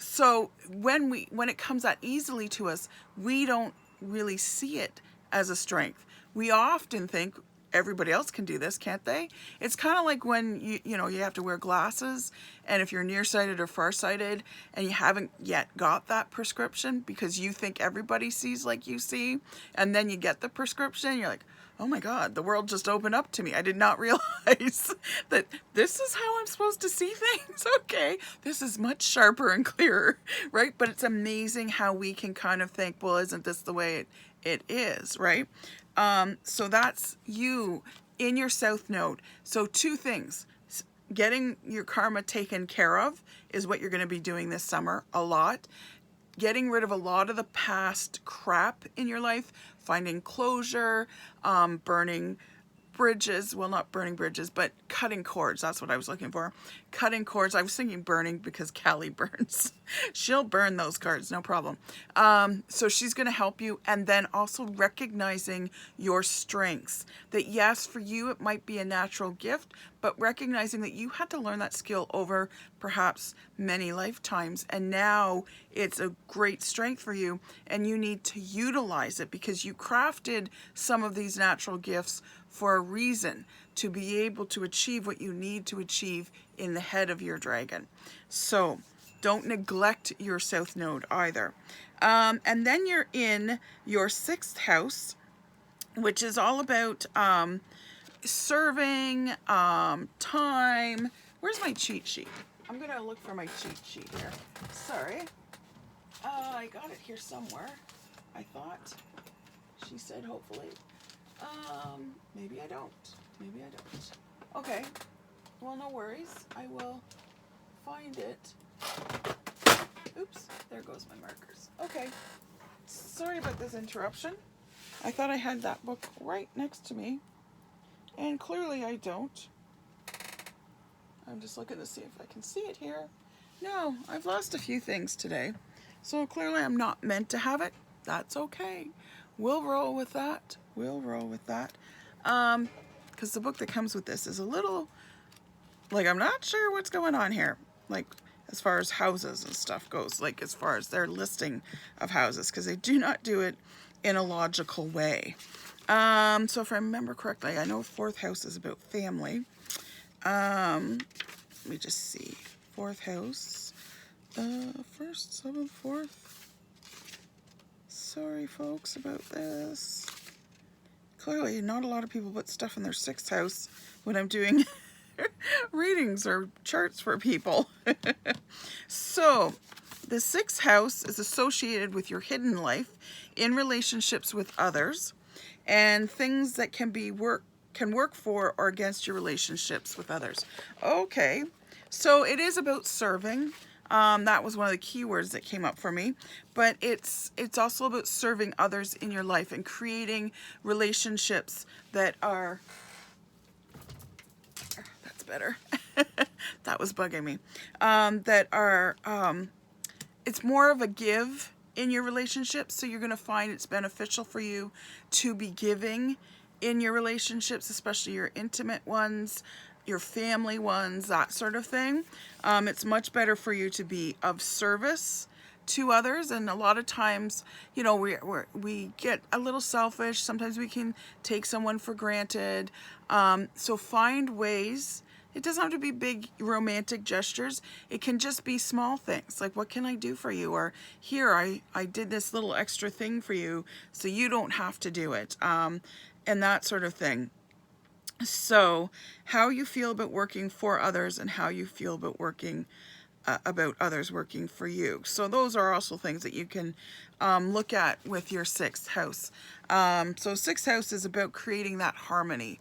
So when it comes that easily to us, we don't really see it as a strength. We often think everybody else can do this, can't they? It's kind of like when you have to wear glasses, and if you're nearsighted or farsighted and you haven't yet got that prescription because you think everybody sees like you see, and then you get the prescription, you're like, oh my God, the world just opened up to me. I did not realize that this is how I'm supposed to see things. Okay, this is much sharper and clearer, right? But it's amazing how we can kind of think, well, isn't this the way it is, right? So that's you in your South Node. So two things. Getting your karma taken care of is what you're going to be doing this summer a lot. Getting rid of a lot of the past crap in your life, finding closure, burning bridges. Well, not burning bridges, but cutting cords. That's what I was looking for. Cutting cords. I was thinking burning because Callie burns. She'll burn those cards, no problem. So she's going to help you. And then also recognizing your strengths. That yes, for you, it might be a natural gift, but recognizing that you had to learn that skill over perhaps many lifetimes. And now it's a great strength for you, and you need to utilize it because you crafted some of these natural gifts for a reason, to be able to achieve what you need to achieve in the head of your dragon. So don't neglect your South Node either. And then you're in your 6th house, which is all about serving, time. Where's my cheat sheet? I'm going to look for my cheat sheet here. Sorry. I got it here somewhere, I thought. She said hopefully. Maybe I don't. Maybe I don't. Okay. Well, no worries. I will find it. Oops. There goes my markers. Okay. Sorry about this interruption. I thought I had that book right next to me. And clearly I don't. I'm just looking to see if I can see it here. No, I've lost a few things today. So clearly I'm not meant to have it. That's okay. We'll roll with that. We'll roll with that. Because the book that comes with this is a little, like, I'm not sure what's going on here. Like, as far as houses and stuff goes. Like, as far as their listing of houses. Because they do not do it in a logical way. So if I remember correctly, I know 4th house is about family. Let me just see. 4th house. 1st, 7th, 4th. Sorry, folks, about this. Clearly, not a lot of people put stuff in their 6th house when I'm doing readings or charts for people. So, the 6th house is associated with your hidden life in relationships with others and things that can work for or against your relationships with others. Okay, so it is about serving. That was one of the key words that came up for me, but it's also about serving others in your life and creating relationships that are, that's better. That was bugging me. That are, it's more of a give in your relationship. So you're going to find it's beneficial for you to be giving in your relationships, especially your intimate ones, your family ones, that sort of thing. It's much better for you to be of service to others. And a lot of times, you know, we get a little selfish. Sometimes we can take someone for granted. So find ways. It doesn't have to be big romantic gestures. It can just be small things like, what can I do for you? Or here, I did this little extra thing for you so you don't have to do it. And that sort of thing. So how you feel about working for others and how you feel about others working for you. So those are also things that you can look at with your sixth house. So sixth house is about creating that harmony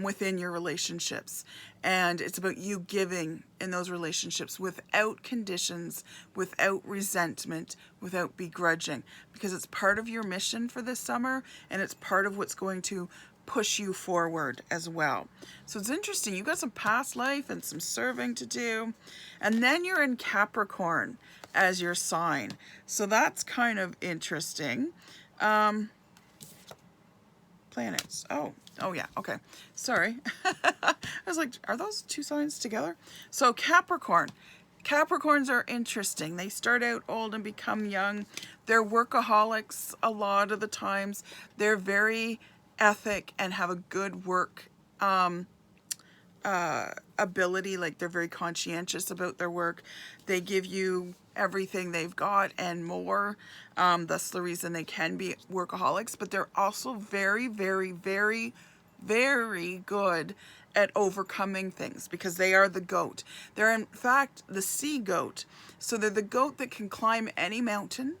within your relationships. And it's about you giving in those relationships without conditions, without resentment, without begrudging, because it's part of your mission for this summer, and it's part of what's going to push you forward as well. So it's interesting. You've got some past life and some serving to do. And then you're in Capricorn as your sign. So that's kind of interesting. Planets. Oh yeah, okay. Sorry. I was like, are those two signs together? So Capricorn. Capricorns are interesting. They start out old and become young. They're workaholics a lot of the times. They're very ethic and have a good work ability. Like, they're very conscientious about their work. They give you everything they've got and more. That's the reason they can be workaholics. But they're also very, very, very, very good at overcoming things, because they are the goat. They're in fact the sea goat. So they're the goat that can climb any mountain,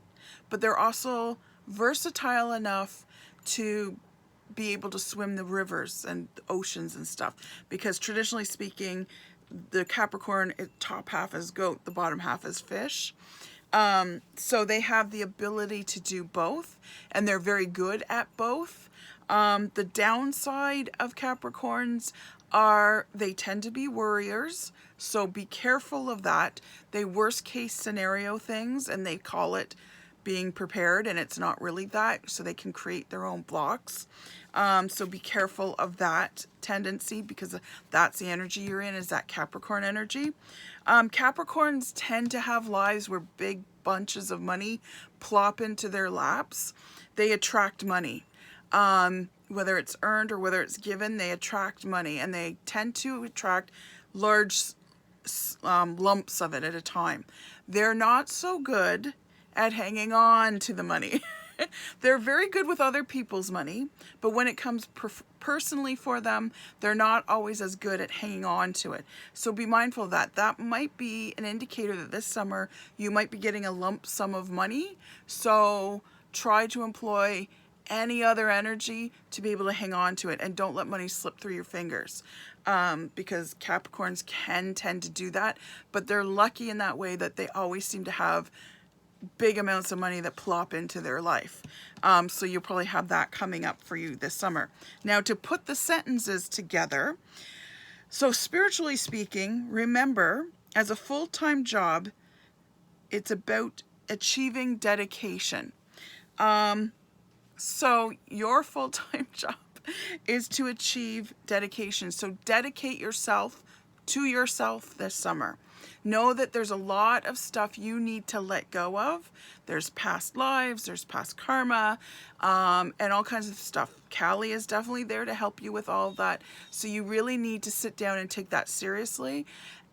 but they're also versatile enough to be able to swim the rivers and oceans and stuff, because traditionally speaking, the Capricorn top half is goat, the bottom half is fish. So they have the ability to do both, and they're very good at both. The downside of Capricorns are they tend to be worriers, so be careful of that. They worst case scenario things, and they call it being prepared, and it's not really that, so they can create their own blocks. So be careful of that tendency, because that's the energy you're in, is that Capricorn energy. Capricorns tend to have lives where big bunches of money plop into their laps. They attract money. Whether it's earned or whether it's given, they attract money, and they tend to attract large lumps of it at a time. They're not so good at hanging on to the money. They're very good with other people's money, but when it comes personally for them, they're not always as good at hanging on to it. So be mindful of that. That might be an indicator that this summer you might be getting a lump sum of money. So try to employ any other energy to be able to hang on to it, and don't let money slip through your fingers, because Capricorns can tend to do that, but they're lucky in that way that they always seem to have big amounts of money that plop into their life. So you'll probably have that coming up for you this summer. Now, to put the sentences together, so spiritually speaking, remember, as a full-time job, it's about achieving dedication. So your full-time job is to achieve dedication. So dedicate yourself to yourself this summer. Know that there's a lot of stuff you need to let go of. There's past lives, there's past karma, and all kinds of stuff. Kali is definitely there to help you with all of that. So you really need to sit down and take that seriously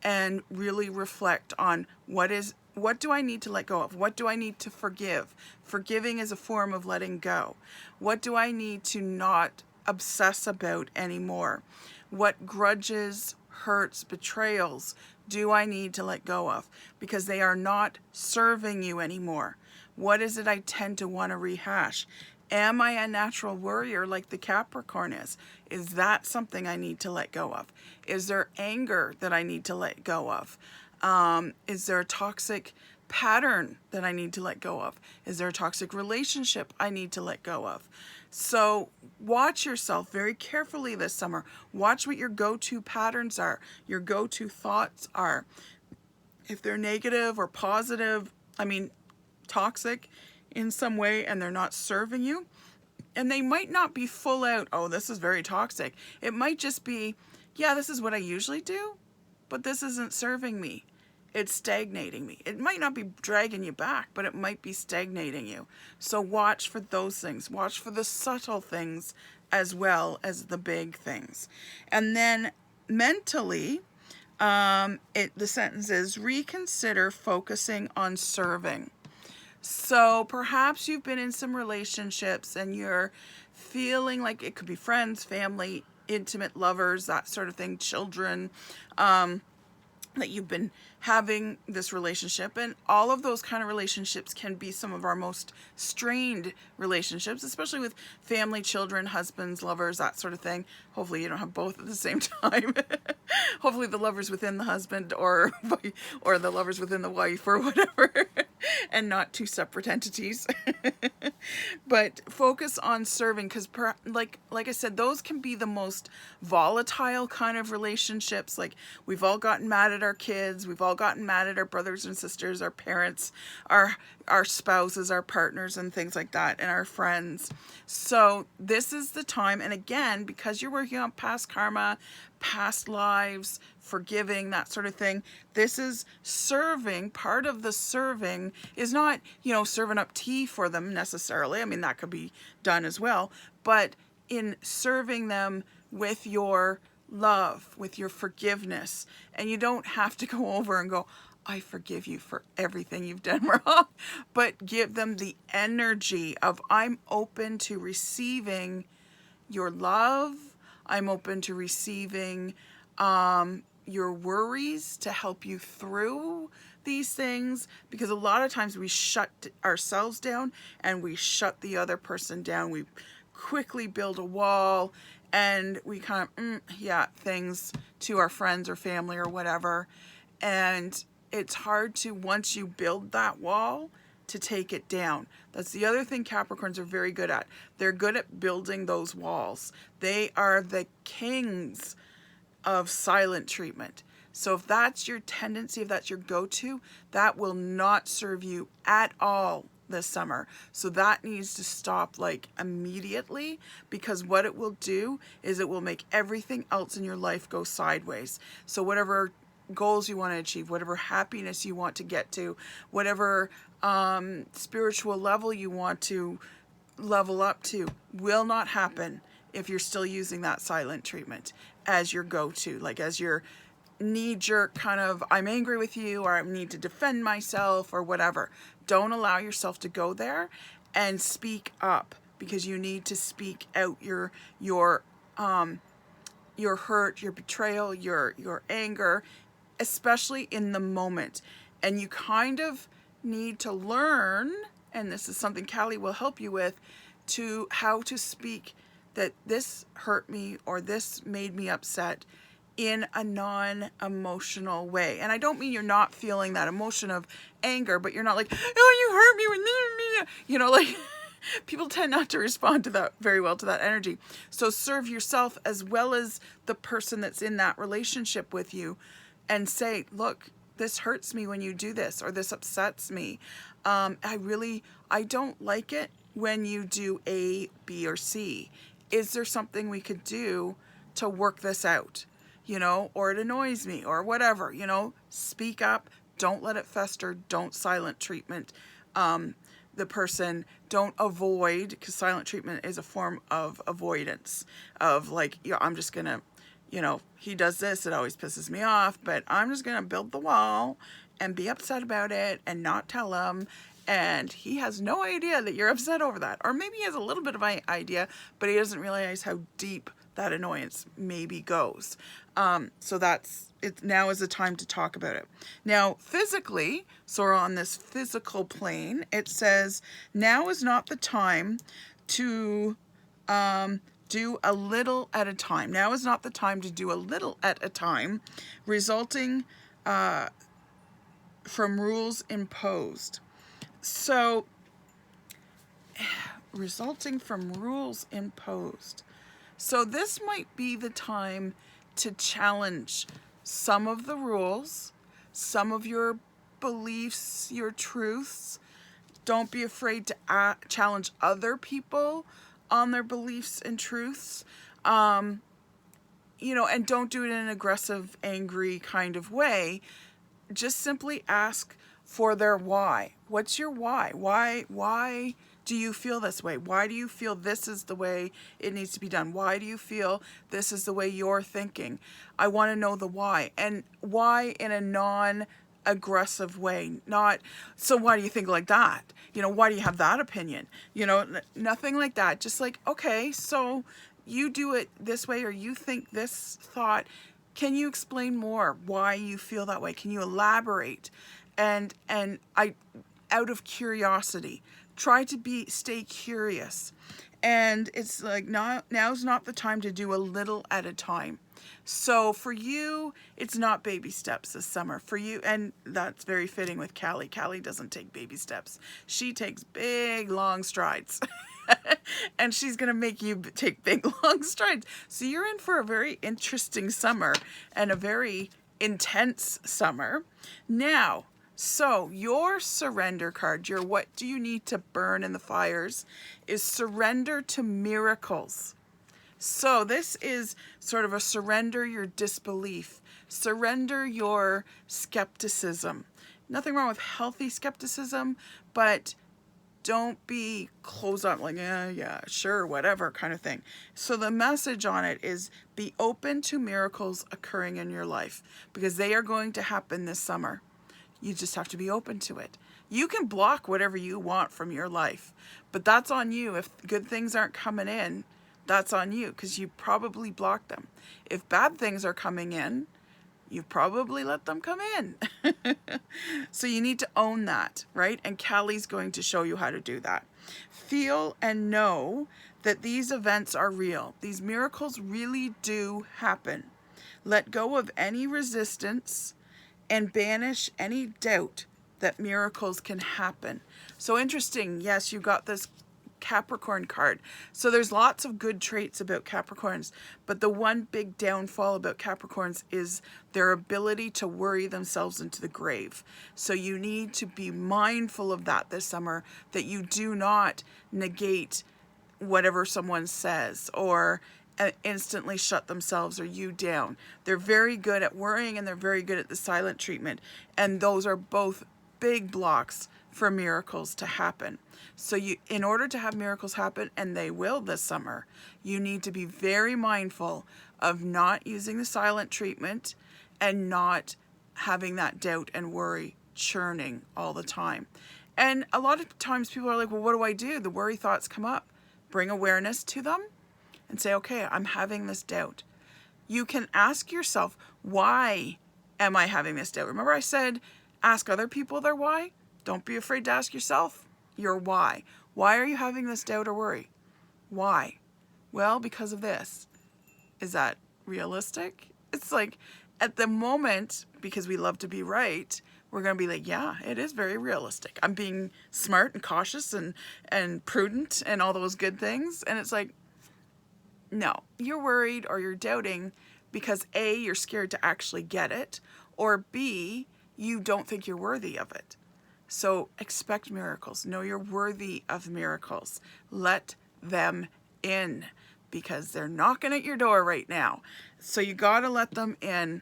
and really reflect on what do I need to let go of? What do I need to forgive? Forgiving is a form of letting go. What do I need to not obsess about anymore? What grudges, hurts, betrayals do I need to let go of? Because they are not serving you anymore. What is it I tend to want to rehash? Am I a natural worrier like the Capricorn is? Is that something I need to let go of? Is there anger that I need to let go of? Is there a toxic pattern that I need to let go of? Is there a toxic relationship I need to let go of? So watch yourself very carefully this summer. Watch what your go-to patterns are, your go-to thoughts are. If they're negative or positive, toxic in some way, and they're not serving you, And they might not be full out, oh, this is very toxic. It might just be, yeah, this is what I usually do, but this isn't serving me. It's stagnating me. It might not be dragging you back, but it might be stagnating you. So watch for those things. Watch for the subtle things as well as the big things. And then mentally, the sentence is, reconsider focusing on serving. So perhaps you've been in some relationships and you're feeling like it could be friends, family, intimate lovers, that sort of thing, children, that you've been having this relationship, and all of those kind of relationships can be some of our most strained relationships, especially with family, children, husbands, lovers, that sort of thing. Hopefully you don't have both at the same time. Hopefully the lovers within the husband or the lovers within the wife or whatever, and not two separate entities. But focus on serving, because like I said, those can be the most volatile kind of relationships. Like, we've all gotten mad at our kids, we've all gotten mad at our brothers and sisters, our parents, our spouses, our partners, and things like that, and our friends. So this is the time, and again, because you're working on past karma, past lives, forgiving, that sort of thing, this is serving. Part of the serving is not, serving up tea for them necessarily. I mean, that could be done as well, but in serving them with your love, with your forgiveness. And you don't have to go over and go, I forgive you for everything you've done wrong, but give them the energy of, I'm open to receiving your love. I'm open to receiving your worries to help you through these things, because a lot of times we shut ourselves down and we shut the other person down. We quickly build a wall, and we kind of, things to our friends or family or whatever. And it's hard to, once you build that wall, to take it down. That's the other thing Capricorns are very good at. They're good at building those walls. They are the kings of silent treatment. So if that's your tendency, if that's your go-to, that will not serve you at all this summer. So that needs to stop, like, immediately, because what it will do is it will make everything else in your life go sideways. So whatever goals you want to achieve, whatever happiness you want to get to, whatever spiritual level you want to level up to, will not happen if you're still using that silent treatment as your go-to, like as your knee-jerk kind of, I'm angry with you, or I need to defend myself, or whatever. Don't allow yourself to go there, and speak up, because you need to speak out your hurt, your betrayal, your anger, especially in the moment. And you kind of need to learn, and this is something Callie will help you with, to how to speak that this hurt me or this made me upset in a non-emotional way. And I don't mean you're not feeling that emotion of anger, but you're not like, oh, you hurt me with like people tend not to respond to that very well, to that energy. So serve yourself as well as the person that's in that relationship with you, and say, look, this hurts me when you do this, or this upsets me. I don't like it when you do A, B, or C. Is there something we could do to work this out? Or it annoys me, or whatever, speak up. Don't let it fester. Don't silent treatment the person. Don't avoid, because silent treatment is a form of avoidance of, like, I'm just going to, he does this, it always pisses me off, but I'm just going to build the wall and be upset about it and not tell him. And he has no idea that you're upset over that. Or maybe he has a little bit of an idea, but he doesn't realize how deep that annoyance maybe goes. So that's it. Now is the time to talk about it. Now, physically, so we're on this physical plane, it says, now is not the time to do a little at a time. Now is not the time to do a little at a time, resulting from rules imposed. So, resulting from rules imposed. So this might be the time to challenge some of the rules, some of your beliefs, your truths. Don't be afraid to challenge other people on their beliefs and truths. You know, and don't do it in an aggressive, angry kind of way. Just simply ask for their why. What's your why? Why do you feel this way? Why do you feel this is the way it needs to be done? Why do you feel this is the way you're thinking? I want to know the why. And why in a non-aggressive way. Not, so why do you think like that? You know, why do you have that opinion? You know, nothing like that. Just like, okay, so you do it this way, or you think this thought. Can you explain more why you feel that way? Can you elaborate? And out of curiosity, try to stay curious. And it's like, now's not the time to do a little at a time. So for you, it's not baby steps this summer. For you, and that's very fitting with Callie. Callie doesn't take baby steps. She takes big, long strides. And she's going to make you take big, long strides. So you're in for a very interesting summer and a very intense summer. Now, so your surrender card, your what do you need to burn in the fires, is surrender to miracles. So this is sort of a surrender your disbelief, surrender your skepticism. Nothing wrong with healthy skepticism, but don't be closed up like, yeah, sure, whatever kind of thing. So the message on it is be open to miracles occurring in your life, because they are going to happen this summer. You just have to be open to it. You can block whatever you want from your life, but that's on you. If good things aren't coming in, that's on you, because you probably blocked them. If bad things are coming in, you probably let them come in. So you need to own that, right? And Callie's going to show you how to do that. Feel and know that these events are real. These miracles really do happen. Let go of any resistance and banish any doubt that miracles can happen. So interesting. Yes, you got this Capricorn card. So there's lots of good traits about Capricorns, but the one big downfall about Capricorns is their ability to worry themselves into the grave. So you need to be mindful of that this summer, that you do not negate whatever someone says or instantly shut themselves or you down. They're very good at worrying, and they're very good at the silent treatment. And those are both big blocks for miracles to happen. So in order to have miracles happen, and they will this summer, you need to be very mindful of not using the silent treatment and not having that doubt and worry churning all the time. And a lot of times people are like, well, what do I do? The worry thoughts come up. Bring awareness to them and say, okay, I'm having this doubt. You can ask yourself, why am I having this doubt? Remember I said, ask other people their why? Don't be afraid to ask yourself your why. Why are you having this doubt or worry? Why? Well, because of this. Is that realistic? It's like, at the moment, because we love to be right, we're going to be like, yeah, it is very realistic. I'm being smart and cautious and prudent and all those good things. And it's like, no, you're worried or you're doubting because A, you're scared to actually get it, or B, you don't think you're worthy of it. So expect miracles. Know you're worthy of miracles. Let them in, because they're knocking at your door right now. So you got to let them in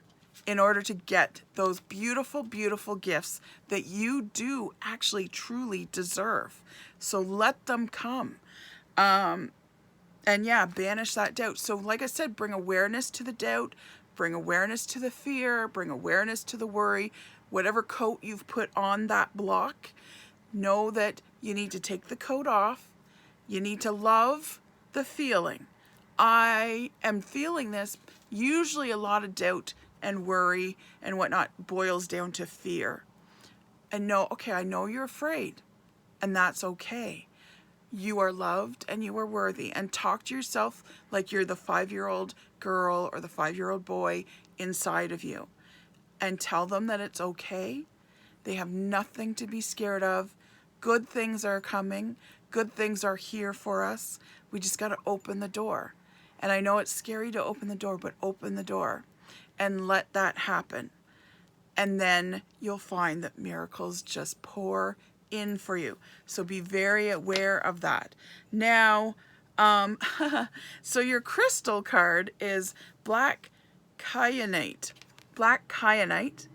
order to get those beautiful, beautiful gifts that you do actually truly deserve. So let them come. And yeah, banish that doubt. So like I said, bring awareness to the doubt, bring awareness to the fear, bring awareness to the worry. Whatever coat you've put on that block, know that you need to take the coat off. You need to love the feeling. I am feeling this. Usually a lot of doubt and worry and whatnot boils down to fear. And know, okay, I know you're afraid, and that's okay. You are loved and you are worthy. And talk to yourself like you're the 5-year-old girl or the 5-year-old boy inside of you. And tell them that it's okay. They have nothing to be scared of. Good things are coming. Good things are here for us. We just got to open the door. And I know it's scary to open the door, but open the door and let that happen. And then you'll find that miracles just pour in for you. So be very aware of that. Now, So your crystal card is black kyanite. Black kyanite.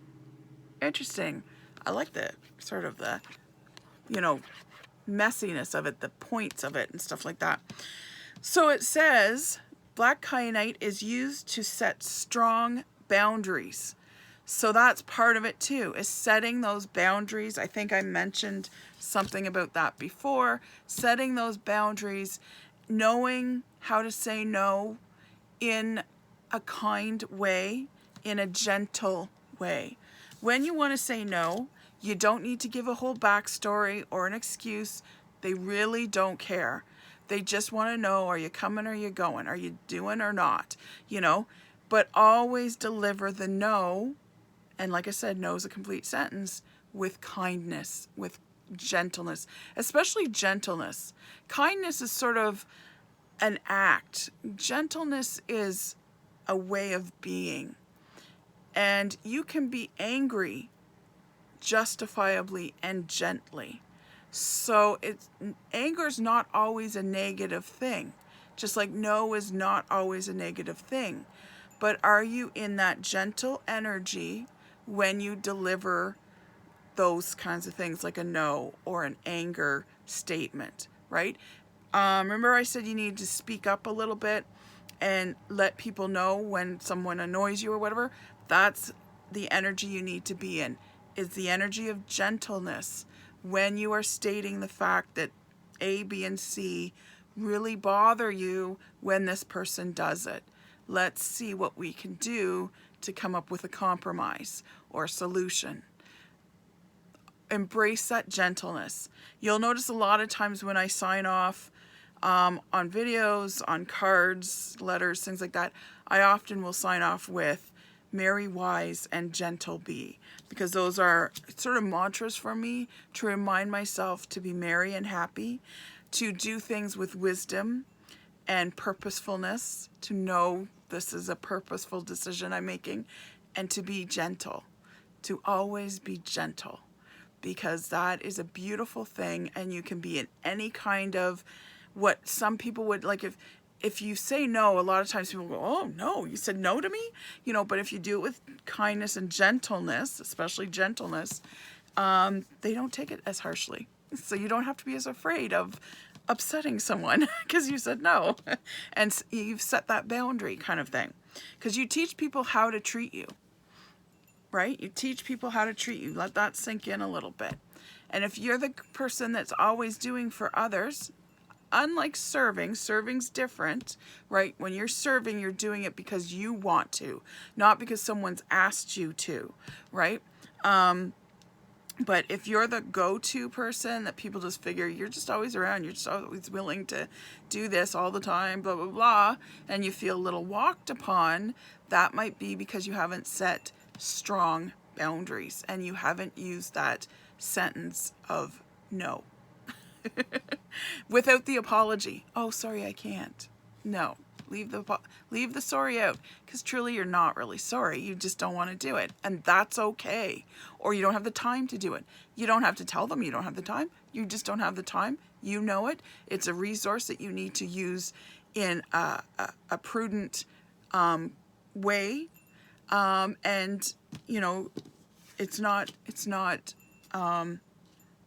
Interesting. I like the sort of the, you know, messiness of it, the points of it and stuff like that. So it says black kyanite is used to set strong boundaries. So that's part of it too, is setting those boundaries. I think I mentioned something about that before. Setting those boundaries, knowing how to say no in a kind way, in a gentle way. When you want to say no, you don't need to give a whole backstory or an excuse. They really don't care. They just want to know, are you coming or are you going? Are you doing or not? You know, but always deliver the no. And like I said, no is a complete sentence, with kindness, with gentleness, especially gentleness. Kindness is sort of an act. Gentleness is a way of being. And you can be angry justifiably and gently. So anger is not always a negative thing. Just like no is not always a negative thing. But are you in that gentle energy when you deliver those kinds of things, like a no or an anger statement, right? Remember I said you need to speak up a little bit and let people know when someone annoys you or whatever? That's the energy you need to be in, is the energy of gentleness when you are stating the fact that A, B, and C really bother you when this person does it. Let's see what we can do to come up with a compromise or a solution. Embrace that gentleness. You'll notice a lot of times when I sign off on videos, on cards, letters, things like that, I often will sign off with merry, wise, and gentle be, because those are sort of mantras for me to remind myself to be merry and happy, to do things with wisdom and purposefulness, to know this is a purposeful decision I'm making, and to be gentle, to always be gentle, because that is a beautiful thing. And you can be in any kind of, what some people would like, if you say no, a lot of times people go, oh no, you said no to me, you know. But if you do it with kindness and gentleness, especially gentleness, they don't take it as harshly. So you don't have to be as afraid of upsetting someone because you said no and you've set that boundary, kind of thing. Because you teach people how to treat you, right? You teach people how to treat you. Let that sink in a little bit. And if you're the person that's always doing for others, unlike serving's different, right? When you're serving, you're doing it because you want to, not because someone's asked you to, right? But if you're the go-to person that people just figure you're just always around, you're just always willing to do this all the time, blah, blah, blah, and you feel a little walked upon, that might be because you haven't set strong boundaries and you haven't used that sentence of no. Without the apology. Oh, sorry, I can't. No. Leave the sorry out, because truly you're not really sorry. You just don't want to do it, and that's okay. Or you don't have the time to do it. You don't have to tell them you don't have the time. You just don't have the time. You know it. It's a resource that you need to use in a prudent way, and you know, it's not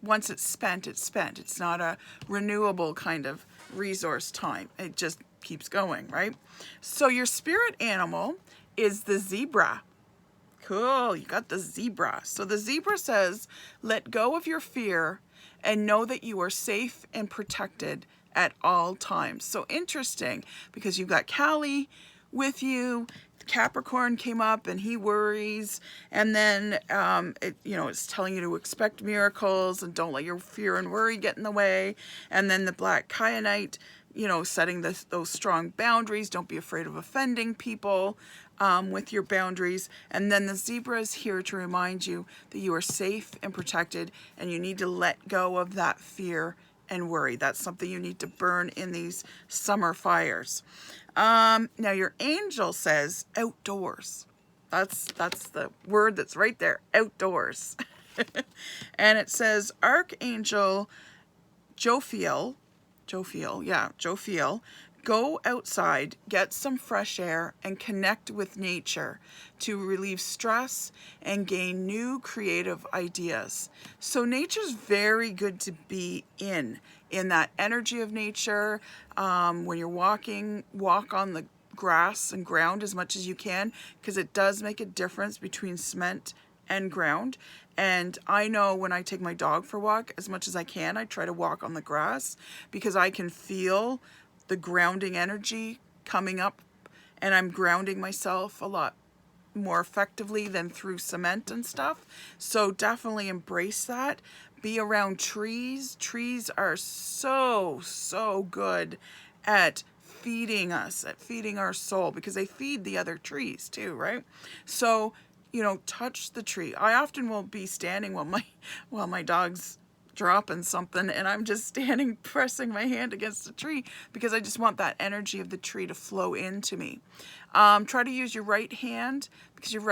once it's spent, it's spent. It's not a renewable kind of resource time. It just keeps going, right? So your spirit animal is the zebra. Cool, you got the zebra. So the zebra says, let go of your fear and know that you are safe and protected at all times. So interesting, because you've got Callie with you. Capricorn came up and he worries, and then it's telling you to expect miracles and don't let your fear and worry get in the way. And then the black kyanite, setting those strong boundaries. Don't be afraid of offending people with your boundaries. And then the zebra is here to remind you that you are safe and protected, and you need to let go of that fear and worry. That's something you need to burn in these summer fires. Now your angel says outdoors. That's the word that's right there, outdoors. And it says Archangel Jophiel Jophiel, go outside, get some fresh air, and connect with nature to relieve stress and gain new creative ideas. So nature's very good to be in that energy of nature. When you're walking, walk on the grass and ground as much as you can, because it does make a difference between cement and ground. And I know when I take my dog for a walk, as much as I can, I try to walk on the grass because I can feel the grounding energy coming up, and I'm grounding myself a lot more effectively than through cement and stuff. So definitely embrace that. Be around trees. Trees are so good at feeding us, at feeding our soul, because they feed the other trees too, right? So, you know, touch the tree. I often will be standing while my dog's dropping something, and I'm just standing pressing my hand against the tree because I just want that energy of the tree to flow into me. Try to use your right hand because your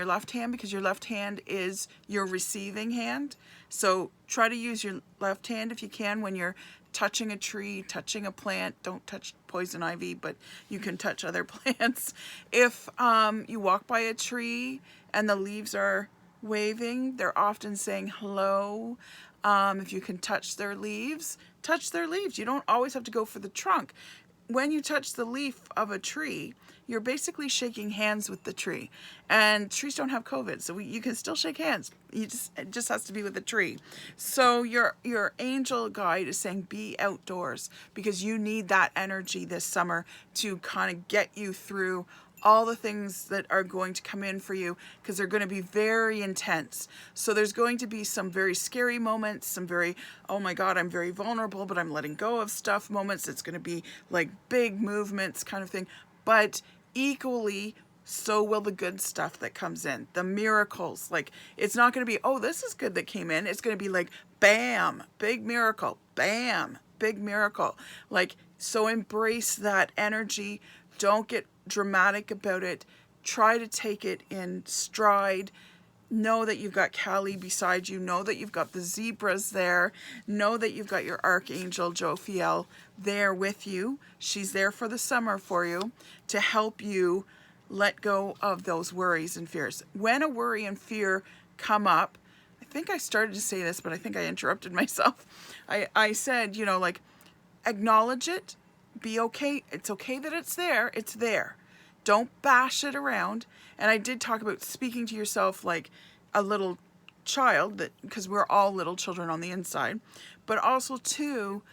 left hand, because your left hand is your receiving hand. So try to use your left hand if you can when you're touching a tree, touching a plant. Don't touch poison ivy, but you can touch other plants. If you walk by a tree and the leaves are waving, they're often saying hello. If you can touch their leaves, touch their leaves. You don't always have to go for the trunk. When you touch the leaf of a tree, you're basically shaking hands with the tree. And trees don't have COVID, so you can still shake hands. It just has to be with the tree. So your angel guide is saying be outdoors, because you need that energy this summer to kind of get you through all the things that are going to come in for you, because they're going to be very intense. So there's going to be some very scary moments, some very, oh my God, I'm very vulnerable, but I'm letting go of stuff moments. It's going to be like big movements kind of thing. But equally, so will the good stuff that comes in, the miracles. Like, it's not going to be, oh, this is good that came in. It's going to be like, bam, big miracle, bam, big miracle. Like, so embrace that energy. Don't get dramatic about it. Try to take it in stride. Know that you've got Callie beside you. Know that you've got the zebras there. Know that you've got your Archangel Jophiel there with you. She's there for the summer for you to help you let go of those worries and fears. When a worry and fear come up, I think I started to say this, but I think I interrupted myself. I said, you know, like, acknowledge it. Be okay. It's okay that it's there. It's there. Don't bash it around. And I did talk about speaking to yourself like a little child, that because we're all little children on the inside, but also to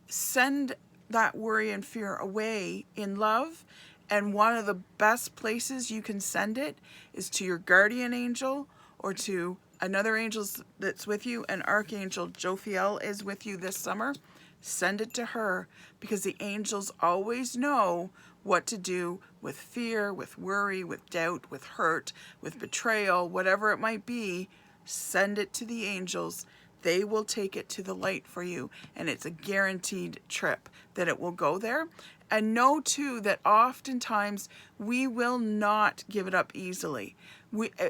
send that worry and fear away in love. And one of the best places you can send it is to your guardian angel or to another angel that's with you. And Archangel Jophiel is with you this summer. Send it to her, because the angels always know what to do with fear, with worry, with doubt, with hurt, with betrayal, whatever it might be. Send it to the angels. They will take it to the light for you, and it's a guaranteed trip that it will go there. And know too that oftentimes we will not give it up easily,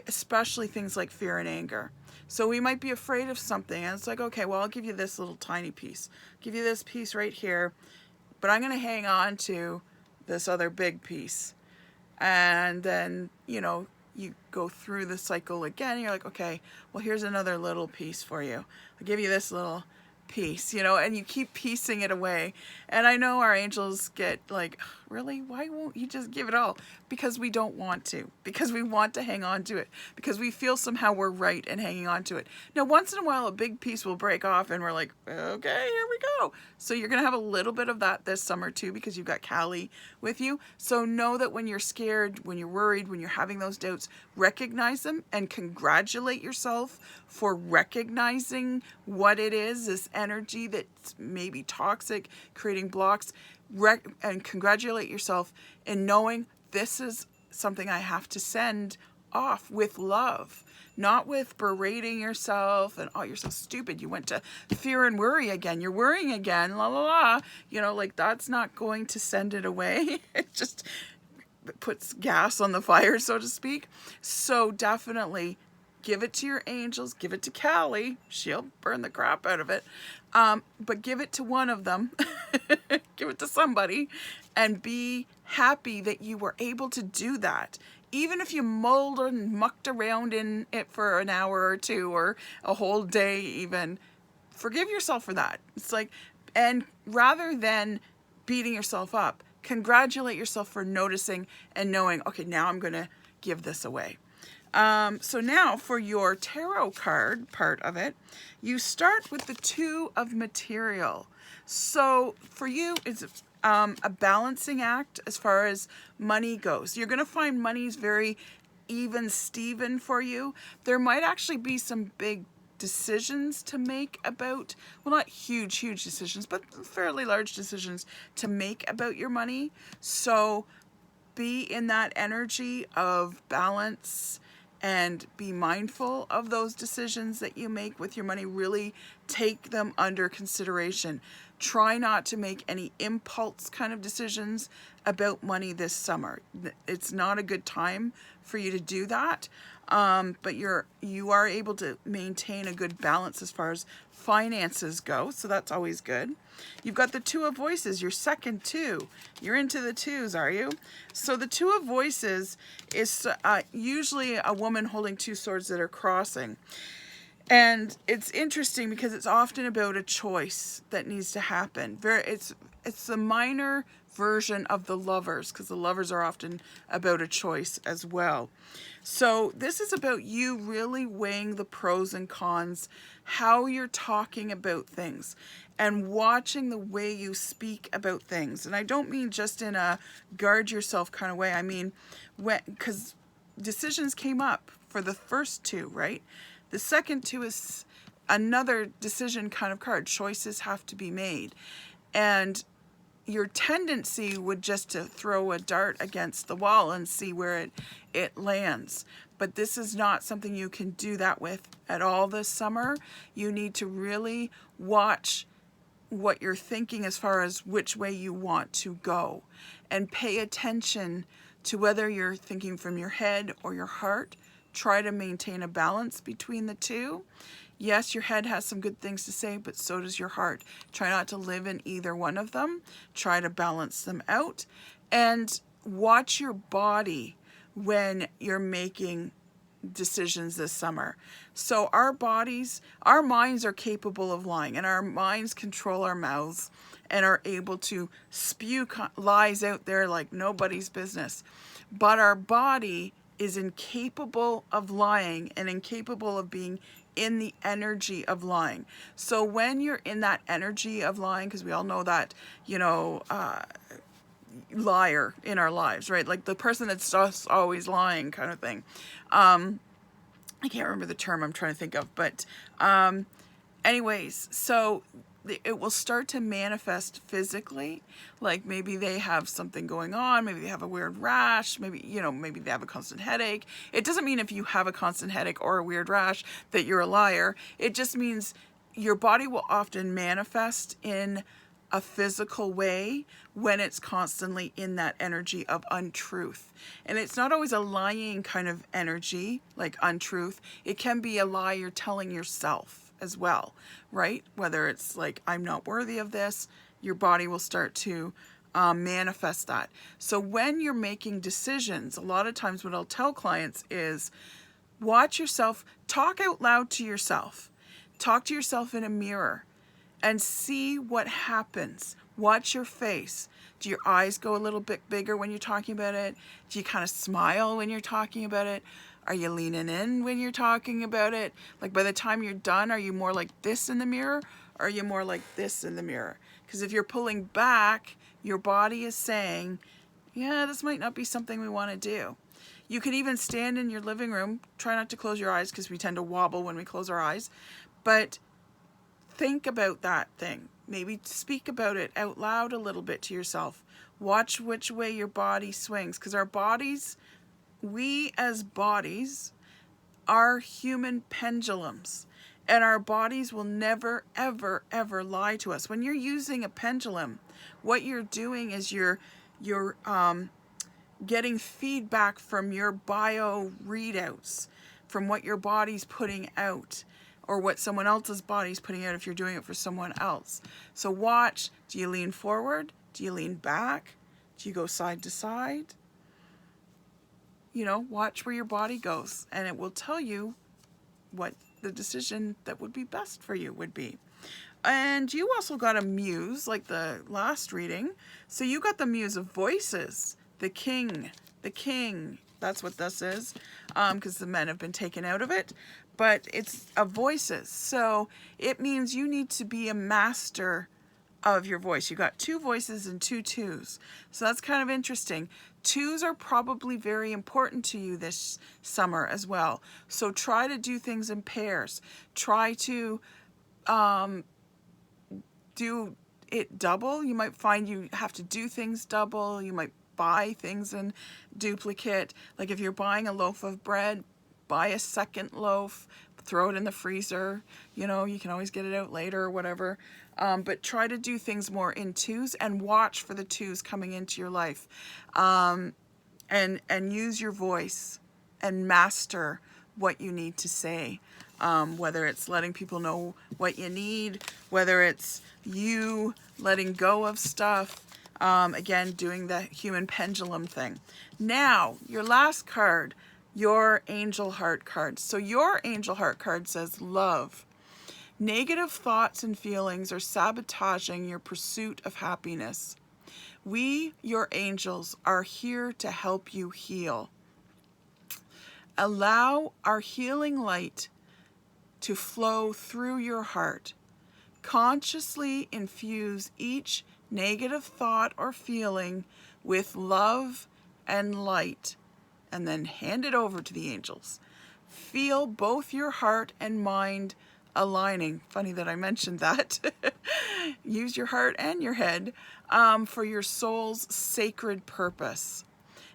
especially things like fear and anger. So we might be afraid of something, and it's like, okay, well, I'll give you this little tiny piece. I'll give you this piece right here, but I'm going to hang on to this other big piece. And then, you know, you go through the cycle again, and you're like, okay, well, here's another little piece for you. I'll give you this little piece, you know, and you keep piecing it away. And I know our angels get like, really, why won't you just give it all? Because we don't want to, because we want to hang on to it, because we feel somehow we're right in hanging on to it. Now, once in a while, a big piece will break off and we're like, okay, here we go. So you're going to have a little bit of that this summer too, because you've got Callie with you. So know that when you're scared, when you're worried, when you're having those doubts, recognize them and congratulate yourself for recognizing what it is, this energy that's maybe toxic, creating blocks, and congratulate yourself in knowing this is something I have to send off with love, not with berating yourself and, oh, you're so stupid, you went to fear and worry again, you're worrying again, la la la, you know, like, that's not going to send it away. It puts gas on the fire, so to speak. So definitely give it to your angels, give it to Callie, she'll burn the crap out of it, but give it to one of them, give it to somebody, and be happy that you were able to do that. Even if you mulled and mucked around in it for an hour or two, or a whole day even, forgive yourself for that. It's like, and rather than beating yourself up, congratulate yourself for noticing and knowing, okay, now I'm going to give this away. So now for your tarot card part of it, you start with the Two of Material. So for you, it's a balancing act as far as money goes. You're going to find money's very even Steven for you. There might actually be some big decisions to make about, well, not huge decisions, but fairly large decisions to make about your money. So be in that energy of balance and be mindful of those decisions that you make with your money. Really take them under consideration. Try not to make any impulse kind of decisions about money this summer. It's not a good time for you to do that. But you are able to maintain a good balance as far as finances go, so that's always good. You've got the Two of Voices, your second two. You're into the twos, are you? So the Two of Voices is usually a woman holding two swords that are crossing. And it's interesting because it's often about a choice that needs to happen. It's the minor version of the Lovers, because the Lovers are often about a choice as well. So this is about you really weighing the pros and cons, how you're talking about things, and watching the way you speak about things. And I don't mean just in a guard yourself kind of way. I mean, because decisions came up for the first two, right? The second two is another decision kind of card. Choices have to be made. And your tendency would just to throw a dart against the wall and see where it lands. But this is not something you can do that with at all this summer. You need to really watch what you're thinking as far as which way you want to go, and pay attention to whether you're thinking from your head or your heart. Try to maintain a balance between the two. Yes, your head has some good things to say, but so does your heart. Try not to live in either one of them. Try to balance them out. And watch your body when you're making decisions this summer. So our minds are capable of lying, and our minds control our mouths and are able to spew lies out there like nobody's business. But our body is incapable of lying and incapable of being in the energy of lying. So when you're in that energy of lying, because we all know that, liar in our lives, right? Like the person that's just always lying kind of thing. I can't remember the term I'm trying to think of, but anyways, so it will start to manifest physically. Like maybe they have something going on, maybe they have a weird rash, maybe they have a constant headache. It doesn't mean if you have a constant headache or a weird rash that you're a liar. It just means your body will often manifest in a physical way when it's constantly in that energy of untruth. And it's not always a lying kind of energy, like untruth. It can be a lie you're telling yourself as well, right? Whether it's like, I'm not worthy of this, your body will start to manifest that. So when you're making decisions, a lot of times what I'll tell clients is watch yourself, talk out loud to yourself, talk to yourself in a mirror and see what happens. Watch your face. Do your eyes go a little bit bigger when you're talking about it? Do you kind of smile when you're talking about it? Are you leaning in when you're talking about it? Like by the time you're done, are you more like this in the mirror? Or are you more like this in the mirror? Because if you're pulling back, your body is saying, yeah, this might not be something we want to do. You can even stand in your living room. Try not to close your eyes because we tend to wobble when we close our eyes. But think about that thing. Maybe speak about it out loud a little bit to yourself. Watch which way your body swings, because our bodies, we as bodies are human pendulums, and our bodies will never, ever, ever lie to us. When you're using a pendulum, what you're doing is you're getting feedback from your bio readouts. from what your body's putting out, or what someone else's body's putting out if you're doing it for someone else. So watch, do you lean forward? Do you lean back? Do you go side to side? You know, watch where your body goes, and it will tell you what the decision that would be best for you would be. And you also got a muse, like the last reading. So you got the muse of voices, the king. That's what this is, because the men have been taken out of it. But it's of voices. So it means you need to be a master of your voice. You got 2 voices and 2 twos. So that's kind of interesting. Twos are probably very important to you this summer as well. So try to do things in pairs. Try to do it double. You might find you have to do things double. You might buy things in duplicate. Like if you're buying a loaf of bread, buy a second loaf, throw it in the freezer. You know, you can always get it out later or whatever. But try to do things more in twos, and watch for the twos coming into your life. And use your voice and master what you need to say. Whether it's letting people know what you need, whether it's you letting go of stuff. Again, doing the human pendulum thing. Now, your last card, your angel heart card. So your angel heart card says love. Negative thoughts and feelings are sabotaging your pursuit of happiness. We, your angels, are here to help you heal. Allow our healing light to flow through your heart. Consciously infuse each negative thought or feeling with love and light, and then hand it over to the angels. Feel both your heart and mind aligning. Funny that I mentioned that. Use your heart and your head for your soul's sacred purpose,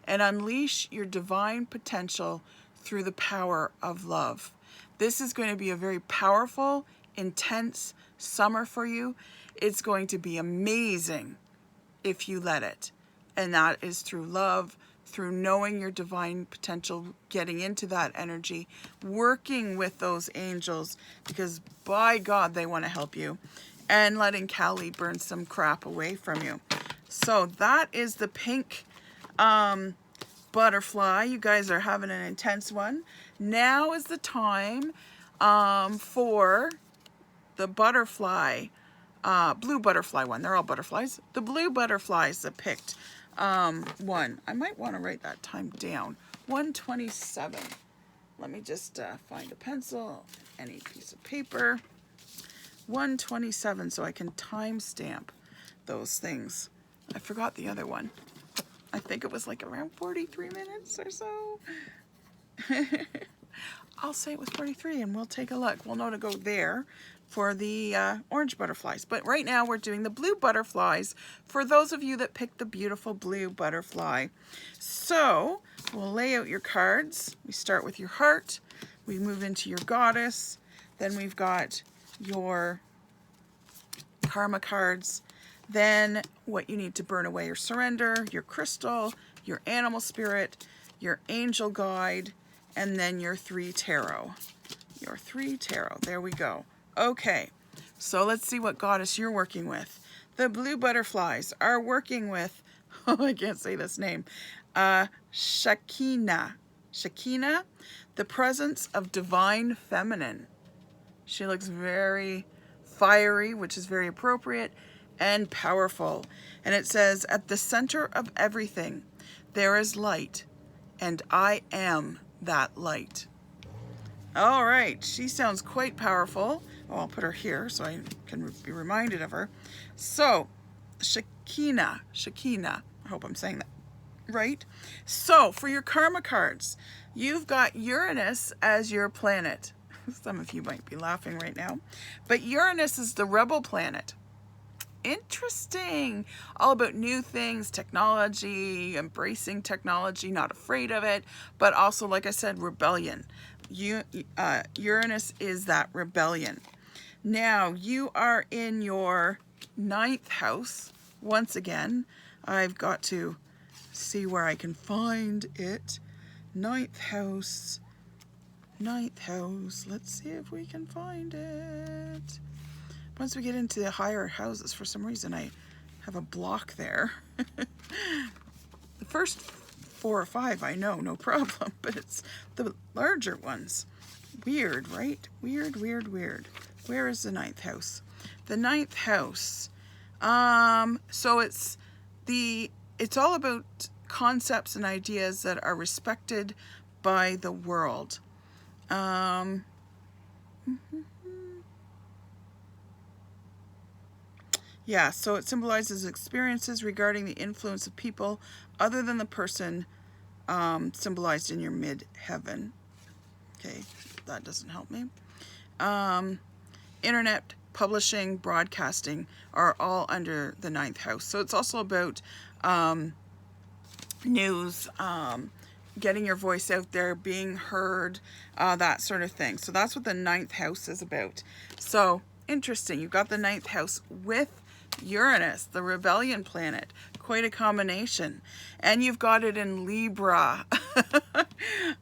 and unleash your divine potential through the power of love. This is going to be a very powerful, intense summer for you. It's going to be amazing if you let it. And that is through love, through knowing your divine potential, getting into that energy, working with those angels, because by God, they want to help you, and letting Kali burn some crap away from you. So that is the pink butterfly. You guys are having an intense one. Now is the time for the butterfly, blue butterfly one. They're all butterflies. The blue butterflies that picked one. I might want to write that time down. 127. Let me just find a pencil, any piece of paper. 127, so I can timestamp those things. I forgot the other one. I think it was like around 43 minutes or so. I'll say it was 43 and we'll take a look. We'll know to go there for the orange butterflies. But right now we're doing the blue butterflies for those of you that picked the beautiful blue butterfly. So we'll lay out your cards. We start with your heart. We move into your goddess. Then we've got your karma cards. Then what you need to burn away or surrender, your crystal, your animal spirit, your angel guide, and then your 3 tarot. Your 3 tarot. There we go. Okay, so let's see what goddess you're working with. The blue butterflies are working with, oh, I can't say this name, Shekinah. Shekinah, the presence of divine feminine. She looks very fiery, which is very appropriate, and powerful. And it says, at the center of everything, there is light, and I am that light. All right, she sounds quite powerful. Oh, I'll put her here so I can be reminded of her. So, Shekinah, I hope I'm saying that right. So, for your karma cards, you've got Uranus as your planet. Some of you might be laughing right now, but Uranus is the rebel planet. Interesting. All about new things, technology, embracing technology, not afraid of it, but also, like I said, rebellion. Uranus is that rebellion. Now, you are in your 9th house. Once again, I've got to see where I can find it. 9th house. Ninth house. Let's see if we can find it. Once we get into the higher houses, for some reason I have a block there. The first 4 or 5 I know, no problem, but it's the larger ones. Weird, right? Weird, weird, weird. Where is the ninth house? The ninth house. So it's all about concepts and ideas that are respected by the world. Yeah, so it symbolizes experiences regarding the influence of people other than the person symbolized in your midheaven. Okay, that doesn't help me. Internet, publishing, broadcasting are all under the ninth house. So it's also about news, getting your voice out there, being heard, that sort of thing. So that's what the ninth house is about. So interesting. You've got the ninth house with Uranus, the rebellion planet. Quite a combination. And you've got it in Libra.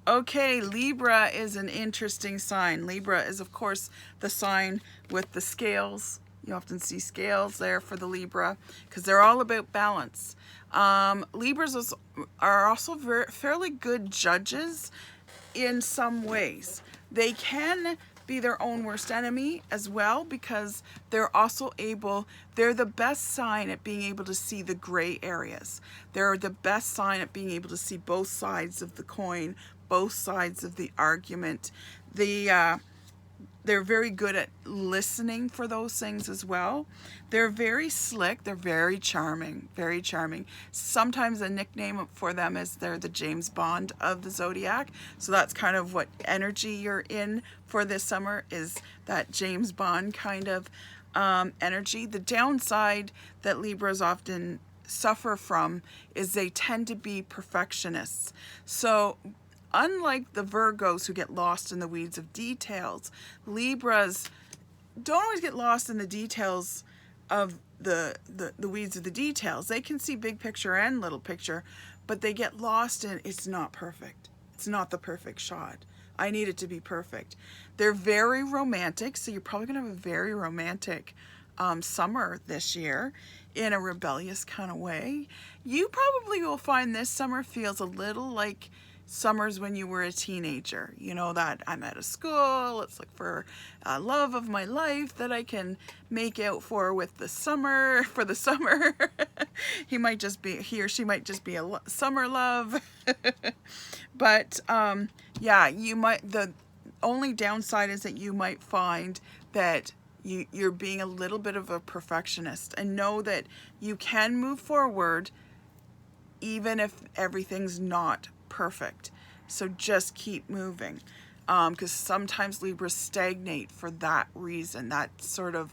Okay, Libra is an interesting sign. Libra is, of course, the sign with the scales. You often see scales there for the Libra because they're all about balance. Libras are also fairly good judges in some ways. They can be their own worst enemy as well because they're the best sign at being able to see the gray areas. They're the best sign at being able to see both sides of the coin, both sides of the argument. They're very good at listening for those things as well. They're very slick. They're very charming, very charming. Sometimes a nickname for them is they're the James Bond of the zodiac. So that's kind of what energy you're in for this summer, is that James Bond kind of energy. The downside that Libras often suffer from is they tend to be perfectionists. So unlike the Virgos who get lost in the weeds of details, Libras don't always get lost in the details of the weeds of the details. They can see big picture and little picture, but they get lost in it's not perfect. It's not the perfect shot. I need it to be perfect. They're very romantic, so you're probably going to have a very romantic summer this year in a rebellious kind of way. You probably will find this summer feels a little like summers when you were a teenager. You know, that I'm out of school, let's look for a love of my life that I can make out for with the summer, for the summer. He or she might just be a summer love. But yeah, the only downside is that you might find that you're being a little bit of a perfectionist, and know that you can move forward even if everything's not perfect. So just keep moving, because sometimes Libras stagnate for that reason. That sort of,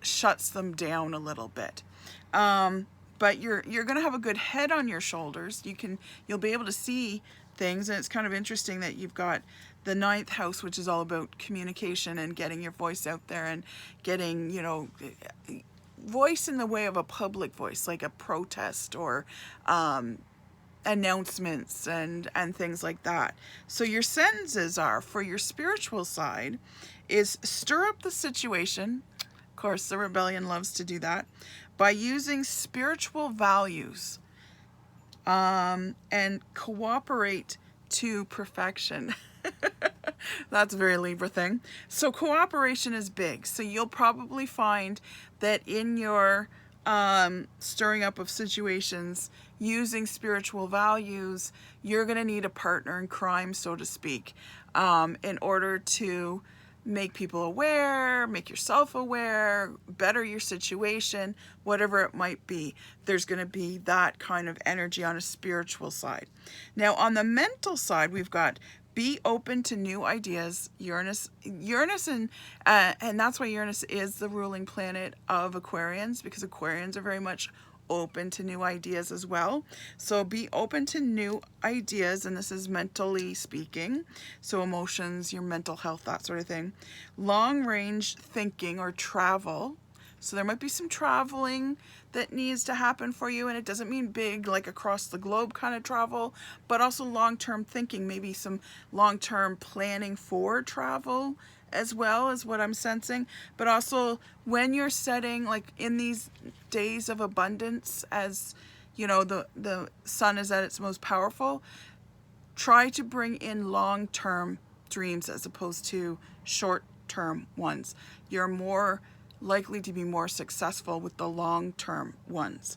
shuts them down a little bit. But you're going to have a good head on your shoulders. You'll be able to see things, and it's kind of interesting that you've got the ninth house, which is all about communication and getting your voice out there and getting, voice in the way of a public voice, like a protest or announcements and things like that. So your sentences are, for your spiritual side, is stir up the situation. Of course, the rebellion loves to do that by using spiritual values, and cooperate to perfection. That's a very Libra thing. So cooperation is big. So you'll probably find that in your stirring up of situations using spiritual values, you're going to need a partner in crime, so to speak, in order to make people aware, make yourself aware, better your situation, whatever it might be. There's going to be that kind of energy on a spiritual side. Now, on the mental side, we've got be open to new ideas. Uranus, and that's why Uranus is the ruling planet of Aquarians, because Aquarians are very much open to new ideas as well. So be open to new ideas, and this is mentally speaking. So emotions, your mental health, that sort of thing. Long range thinking or travel. So there might be some traveling that needs to happen for you, and it doesn't mean big, like across the globe kind of travel, but also long-term thinking, maybe some long-term planning for travel as well, is what I'm sensing. But also when you're setting, like in these days of abundance, as you know, the sun is at its most powerful, try to bring in long-term dreams as opposed to short-term ones. You're more likely to be more successful with the long-term ones.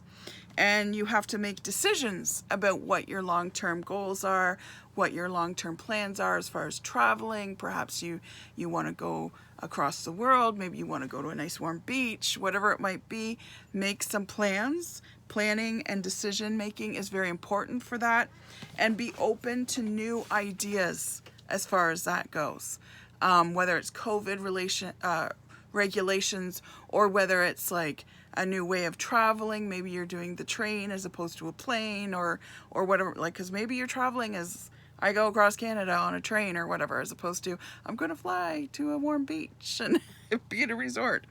And you have to make decisions about what your long-term goals are, what your long-term plans are as far as traveling. Perhaps you want to go across the world, maybe you want to go to a nice warm beach, whatever it might be. Make some plans. Planning and decision making is very important for that, and be open to new ideas as far as that goes. Whether it's COVID regulations, or whether it's like a new way of traveling, maybe you're doing the train as opposed to a plane, or whatever, like, because maybe you're traveling as I go across Canada on a train or whatever, as opposed to I'm going to fly to a warm beach and be at a resort.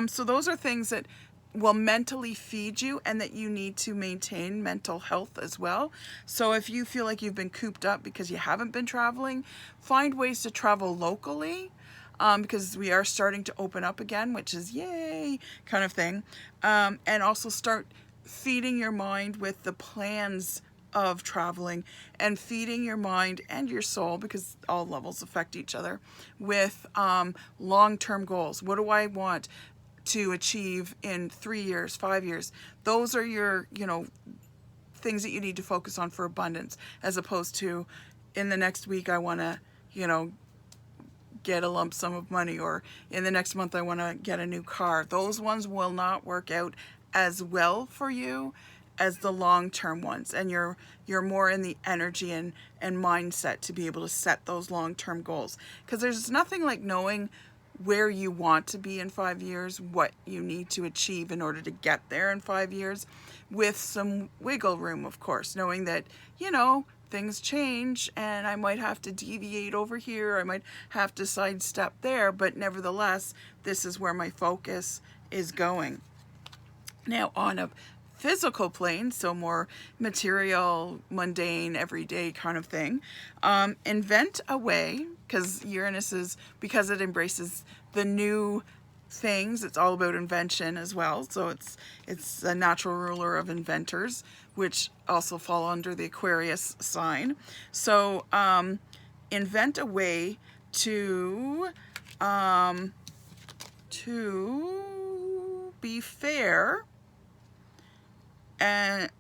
So those are things that will mentally feed you, and that you need to maintain mental health as well. So if you feel like you've been cooped up because you haven't been traveling, find ways to travel locally, because we are starting to open up again, which is yay kind of thing. And also start feeding your mind with the plans of traveling, and feeding your mind and your soul, because all levels affect each other, with long-term goals. What do I want to achieve in 3 years, 5 years? Those are your, things that you need to focus on for abundance, as opposed to in the next week I want to, get a lump sum of money, or in the next month I want to get a new car. Those ones will not work out as well for you as the long-term ones, and you're more in the energy and mindset to be able to set those long-term goals, because there's nothing like knowing where you want to be in 5 years, what you need to achieve in order to get there in 5 years, with some wiggle room, of course, knowing that, things change and I might have to deviate over here, I might have to sidestep there, but nevertheless, this is where my focus is going. Now, on a physical plane, so more material, mundane, everyday kind of thing, invent a way, because Uranus is, because it embraces the new things, it's all about invention as well. So it's a natural ruler of inventors, which also fall under the Aquarius sign. So invent a way to be fair, and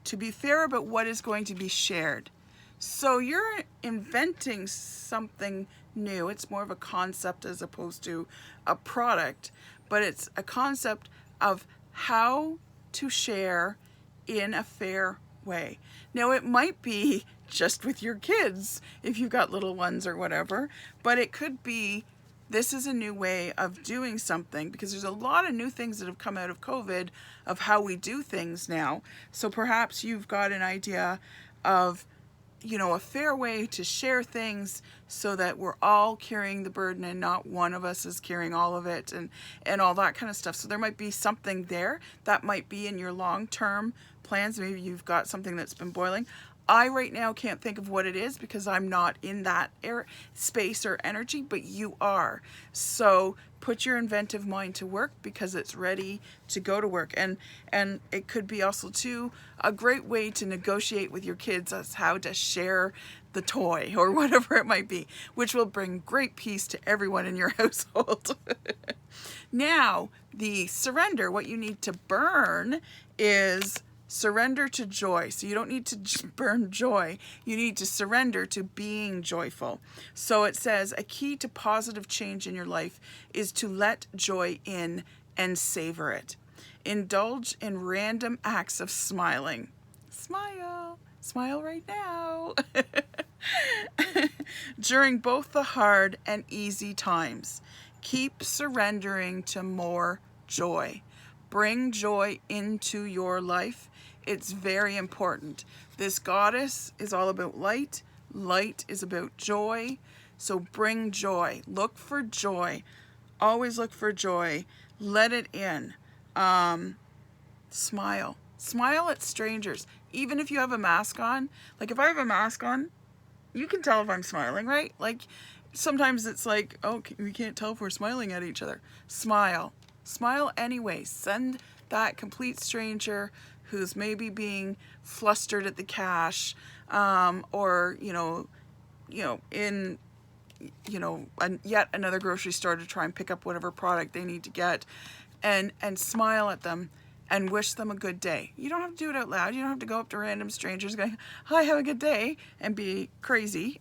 to be fair about what is going to be shared. So you're inventing something new. It's more of a concept as opposed to a product, but it's a concept of how to share in a fair way. Now, it might be just with your kids if you've got little ones or whatever, but it could be, this is a new way of doing something, because there's a lot of new things that have come out of COVID of how we do things now. So perhaps you've got an idea of, a fair way to share things so that we're all carrying the burden and not one of us is carrying all of it, and all that kind of stuff. So there might be something there that might be in your long-term plans. Maybe you've got something that's been boiling. I right now can't think of what it is because I'm not in that space or energy, but you are. So put your inventive mind to work, because it's ready to go to work. And it could be also too a great way to negotiate with your kids as how to share the toy or whatever it might be, which will bring great peace to everyone in your household. Now, the surrender, what you need to burn is surrender to joy. So you don't need to just burn joy. You need to surrender to being joyful. So it says a key to positive change in your life is to let joy in and savor it. Indulge in random acts of smiling. Smile. Smile right now. During both the hard and easy times. Keep surrendering to more joy. Bring joy into your life. It's very important. This goddess is all about light. Light is about joy. So bring joy. Look for joy. Always look for joy. Let it in. Smile. Smile at strangers. Even if you have a mask on. Like if I have a mask on, you can tell if I'm smiling, right? Like sometimes it's like, oh, we can't tell if we're smiling at each other. Smile. Smile anyway. Send that complete stranger who's maybe being flustered at the cash, or, in, yet another grocery store to try and pick up whatever product they need to get, and smile at them and wish them a good day. You don't have to do it out loud. You don't have to go up to random strangers going, hi, have a good day, and be crazy.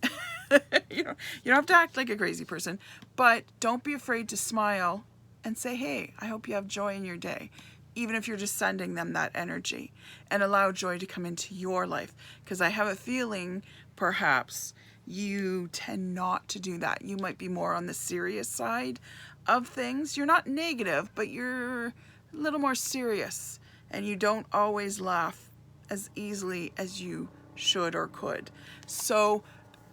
You don't have to act like a crazy person, but don't be afraid to smile and say, hey, I hope you have joy in your day, even if you're just sending them that energy, and allow joy to come into your life. Because I have a feeling perhaps you tend not to do that. You might be more on the serious side of things. You're not negative, but you're a little more serious, and you don't always laugh as easily as you should or could. So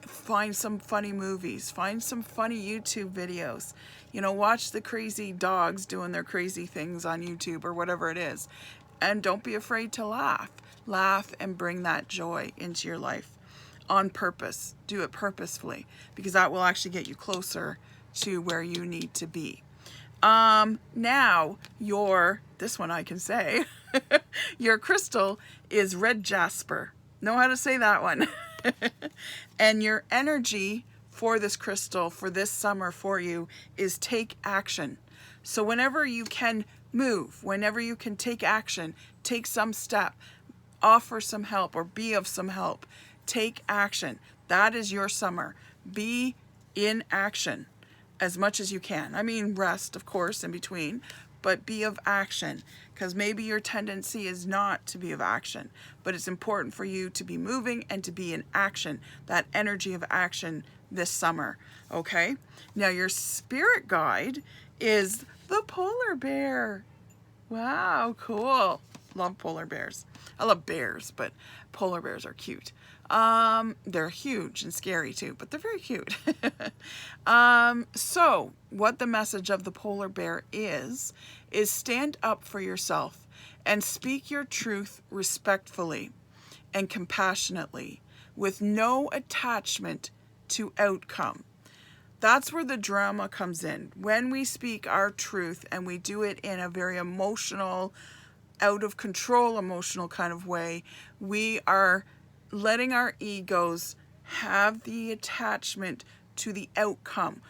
find some funny movies, find some funny YouTube videos, watch the crazy dogs doing their crazy things on YouTube or whatever it is, and don't be afraid to laugh and bring that joy into your life on purpose. Do it purposefully, because that will actually get you closer to where you need to be. Now this one I can say, your crystal is red jasper. Know how to say that one. And your energy for this crystal, for this summer for you, is take action. So whenever you can move, whenever you can take action, take some step, offer some help or be of some help, take action. That is your summer. Be in action as much as you can. I mean, rest, of course, in between, but be of action, because maybe your tendency is not to be of action, but it's important for you to be moving and to be in action, that energy of action this summer, okay? Now, your spirit guide is the polar bear. Wow, cool. Love polar bears. I love bears, but polar bears are cute. They're huge and scary too, but they're very cute. So what the message of the polar bear is stand up for yourself and speak your truth respectfully and compassionately with no attachment to outcome. That's where the drama comes in. When we speak our truth and we do it in a very emotional, out of control emotional kind of way, we are letting our egos have the attachment to the outcome.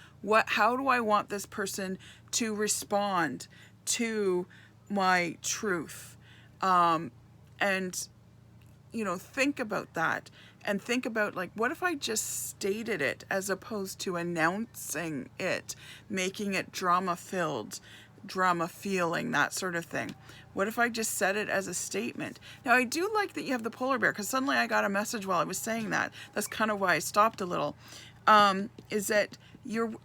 How do I want this person to respond to my truth? And think about that, and think about, like, what if I just stated it as opposed to announcing it, making it drama filled, drama feeling, that sort of thing. What if I just said it as a statement? Now, I do like that you have the polar bear, because suddenly I got a message while I was saying that. That's kind of why I stopped a little. Is that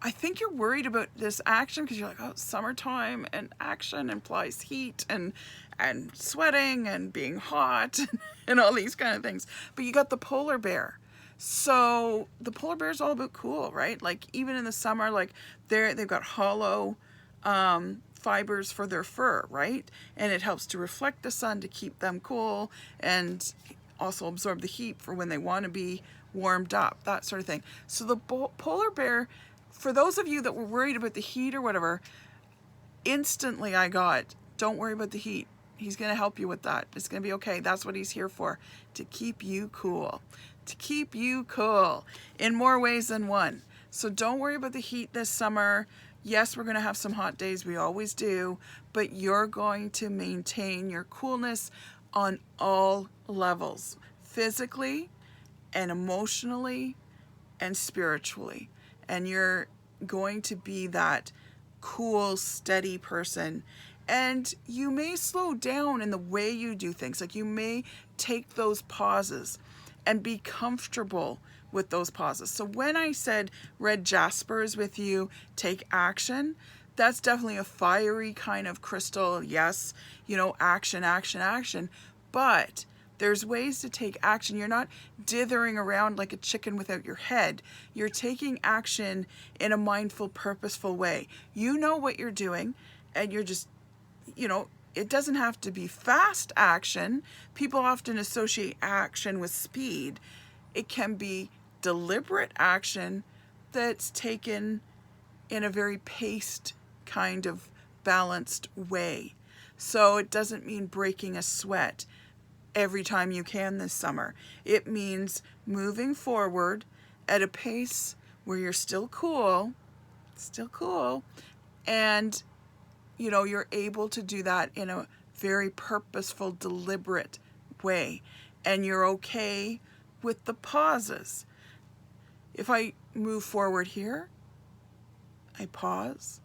I think you're worried about this action, because you're like, oh, summertime, and action implies heat and sweating and being hot and all these kind of things. But you got the polar bear. So the polar bear is all about cool, right? Like, even in the summer, like they've got hollow fibers for their fur, right? And it helps to reflect the sun to keep them cool, and also absorb the heat for when they want to be warmed up, that sort of thing. So the polar bear, for those of you that were worried about the heat or whatever, instantly I got, don't worry about the heat. He's going to help you with that. It's going to be okay. That's what he's here for, to keep you cool. To keep you cool in more ways than one. So don't worry about the heat this summer. Yes, we're going to have some hot days. We always do. But you're going to maintain your coolness on all levels. Physically and emotionally and spiritually. And you're going to be that cool, steady person. And you may slow down in the way you do things. Like, you may take those pauses and be comfortable with those pauses. So when I said red jasper is with you, take action, that's definitely a fiery kind of crystal. Yes, action, action, action. But there's ways to take action. You're not dithering around like a chicken without your head. You're taking action in a mindful, purposeful way. You know what you're doing, and you're just, it doesn't have to be fast action. People often associate action with speed. It can be deliberate action that's taken in a very paced, kind of balanced way. So it doesn't mean breaking a sweat every time you can this summer. It means moving forward at a pace where you're still cool, and you're able to do that in a very purposeful, deliberate way. And you're okay with the pauses. If I move forward here, I pause,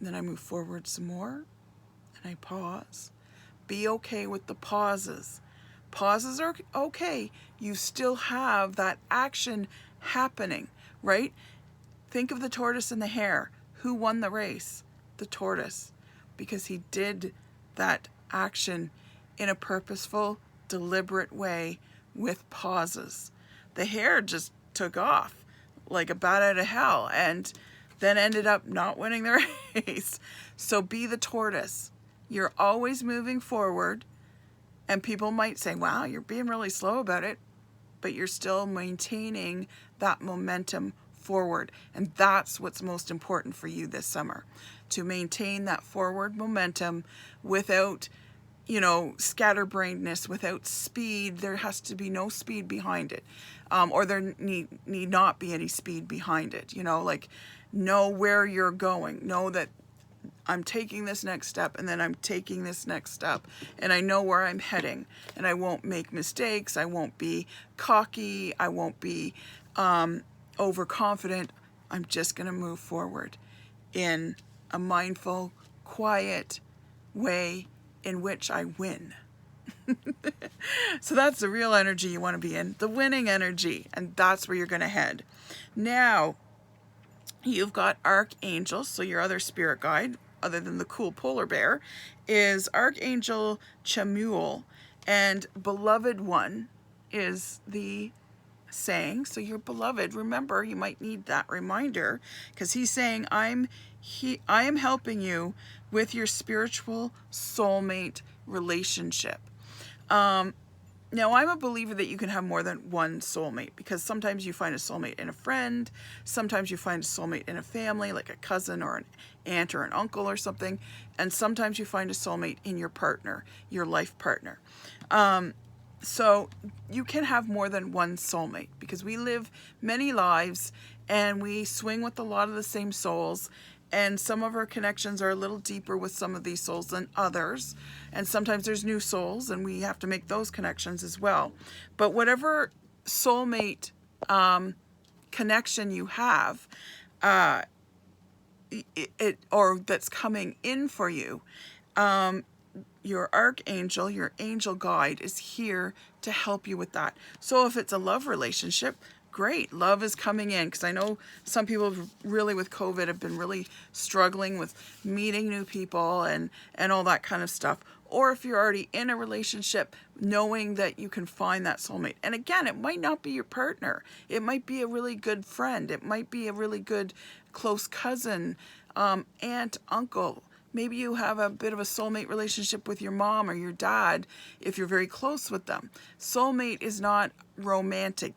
then I move forward some more, and I pause. Be okay with the pauses. Pauses are okay. You still have that action happening, right? Think of the tortoise and the hare. Who won the race? The tortoise, because he did that action in a purposeful, deliberate way with pauses. The hare just took off like a bat out of hell and then ended up not winning the race. So be the tortoise. You're always moving forward, and people might say, wow, you're being really slow about it, but you're still maintaining that momentum forward. And that's what's most important for you this summer, to maintain that forward momentum without, scatterbrainedness, without speed. There has to be no speed behind it, or there need not be any speed behind it. Know where you're going. Know that I'm taking this next step, and then I'm taking this next step, and I know where I'm heading, and I won't make mistakes. I won't be cocky. I won't be overconfident. I'm just going to move forward in a mindful, quiet way in which I win. So that's the real energy you want to be in, the winning energy, and that's where you're going to head. Now, you've got archangels, so your other spirit guide, other than the cool polar bear, is Archangel Chamuel, and beloved one is the saying. So your beloved, remember, you might need that reminder, because he's saying, I am helping you with your spiritual soulmate relationship. Now, I'm a believer that you can have more than one soulmate, because sometimes you find a soulmate in a friend, sometimes you find a soulmate in a family, like a cousin or an aunt or an uncle or something, and sometimes you find a soulmate in your partner, your life partner. So you can have more than one soulmate, because we live many lives and we swing with a lot of the same souls, and some of our connections are a little deeper with some of these souls than others. And sometimes there's new souls, and we have to make those connections as well. But whatever soulmate connection you have, or that's coming in for you, your archangel, your angel guide, is here to help you with that. So if it's a love relationship, great, love is coming in, because I know some people really with COVID have been really struggling with meeting new people and all that kind of stuff. Or if you're already in a relationship, knowing that you can find that soulmate. And again, it might not be your partner. It might be a really good friend. It might be a really good close cousin, aunt, uncle. Maybe you have a bit of a soulmate relationship with your mom or your dad if you're very close with them. Soulmate is not romantic.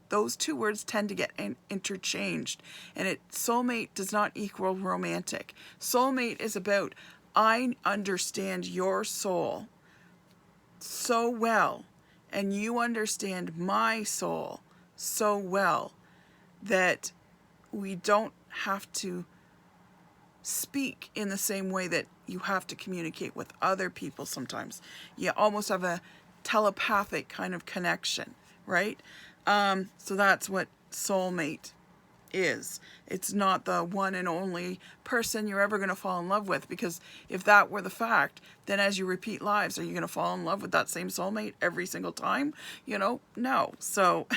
Those two words tend to get interchanged. And soulmate does not equal romantic. Soulmate is about, I understand your soul so well, and you understand my soul so well, that we don't have to speak in the same way that you have to communicate with other people sometimes. You almost have a telepathic kind of connection, right? So that's what soulmate is. It's not the one and only person you're ever going to fall in love with, because if that were the fact, then as you repeat lives, are you going to fall in love with that same soulmate every single time? No. So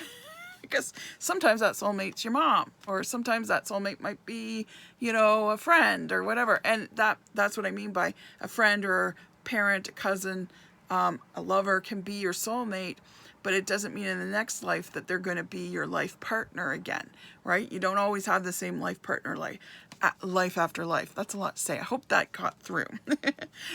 because sometimes that soulmate's your mom, or sometimes that soulmate might be, a friend or whatever. And that's what I mean by a friend or a parent, a cousin, a lover can be your soulmate, but it doesn't mean in the next life that they're going to be your life partner again, right? You don't always have the same life partner life after life. That's a lot to say. I hope that got through.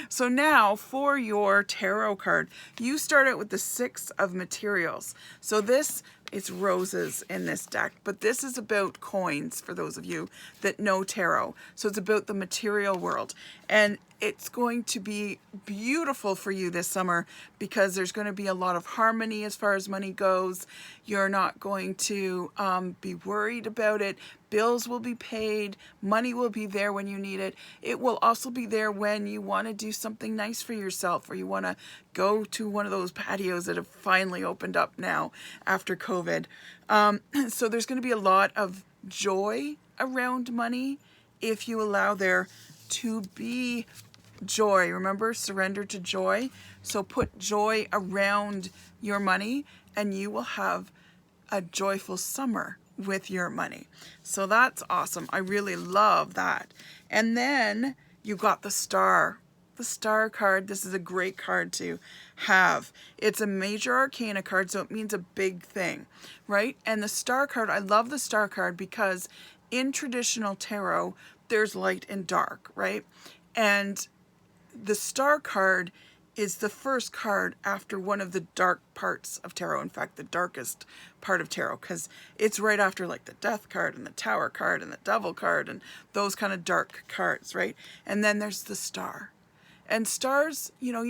So now for your tarot card, you start out with the Six of Materials. So this, it's roses in this deck, but this is about coins for those of you that know tarot. So it's about the material world. And it's going to be beautiful for you this summer because there's going to be a lot of harmony as far as money goes. You're not going to be worried about it. Bills will be paid. Money will be there when you need it. It will also be there when you want to do something nice for yourself, or you want to go to one of those patios that have finally opened up now after COVID. So there's going to be a lot of joy around money if you allow there to be joy. Remember, surrender to joy. So put joy around your money and you will have a joyful summer with your money. So that's awesome. I really love that. And then you got the Star. The Star card. This is a great card to have. It's a major arcana card, so it means a big thing, right? And the Star card, I love the Star card because in traditional tarot, there's light and dark, right? And the Star card is the first card after one of the dark parts of tarot. In fact, the darkest part of tarot, because it's right after like the Death card and the Tower card and the Devil card and those kind of dark cards, right? And then there's the Star. And stars, you know,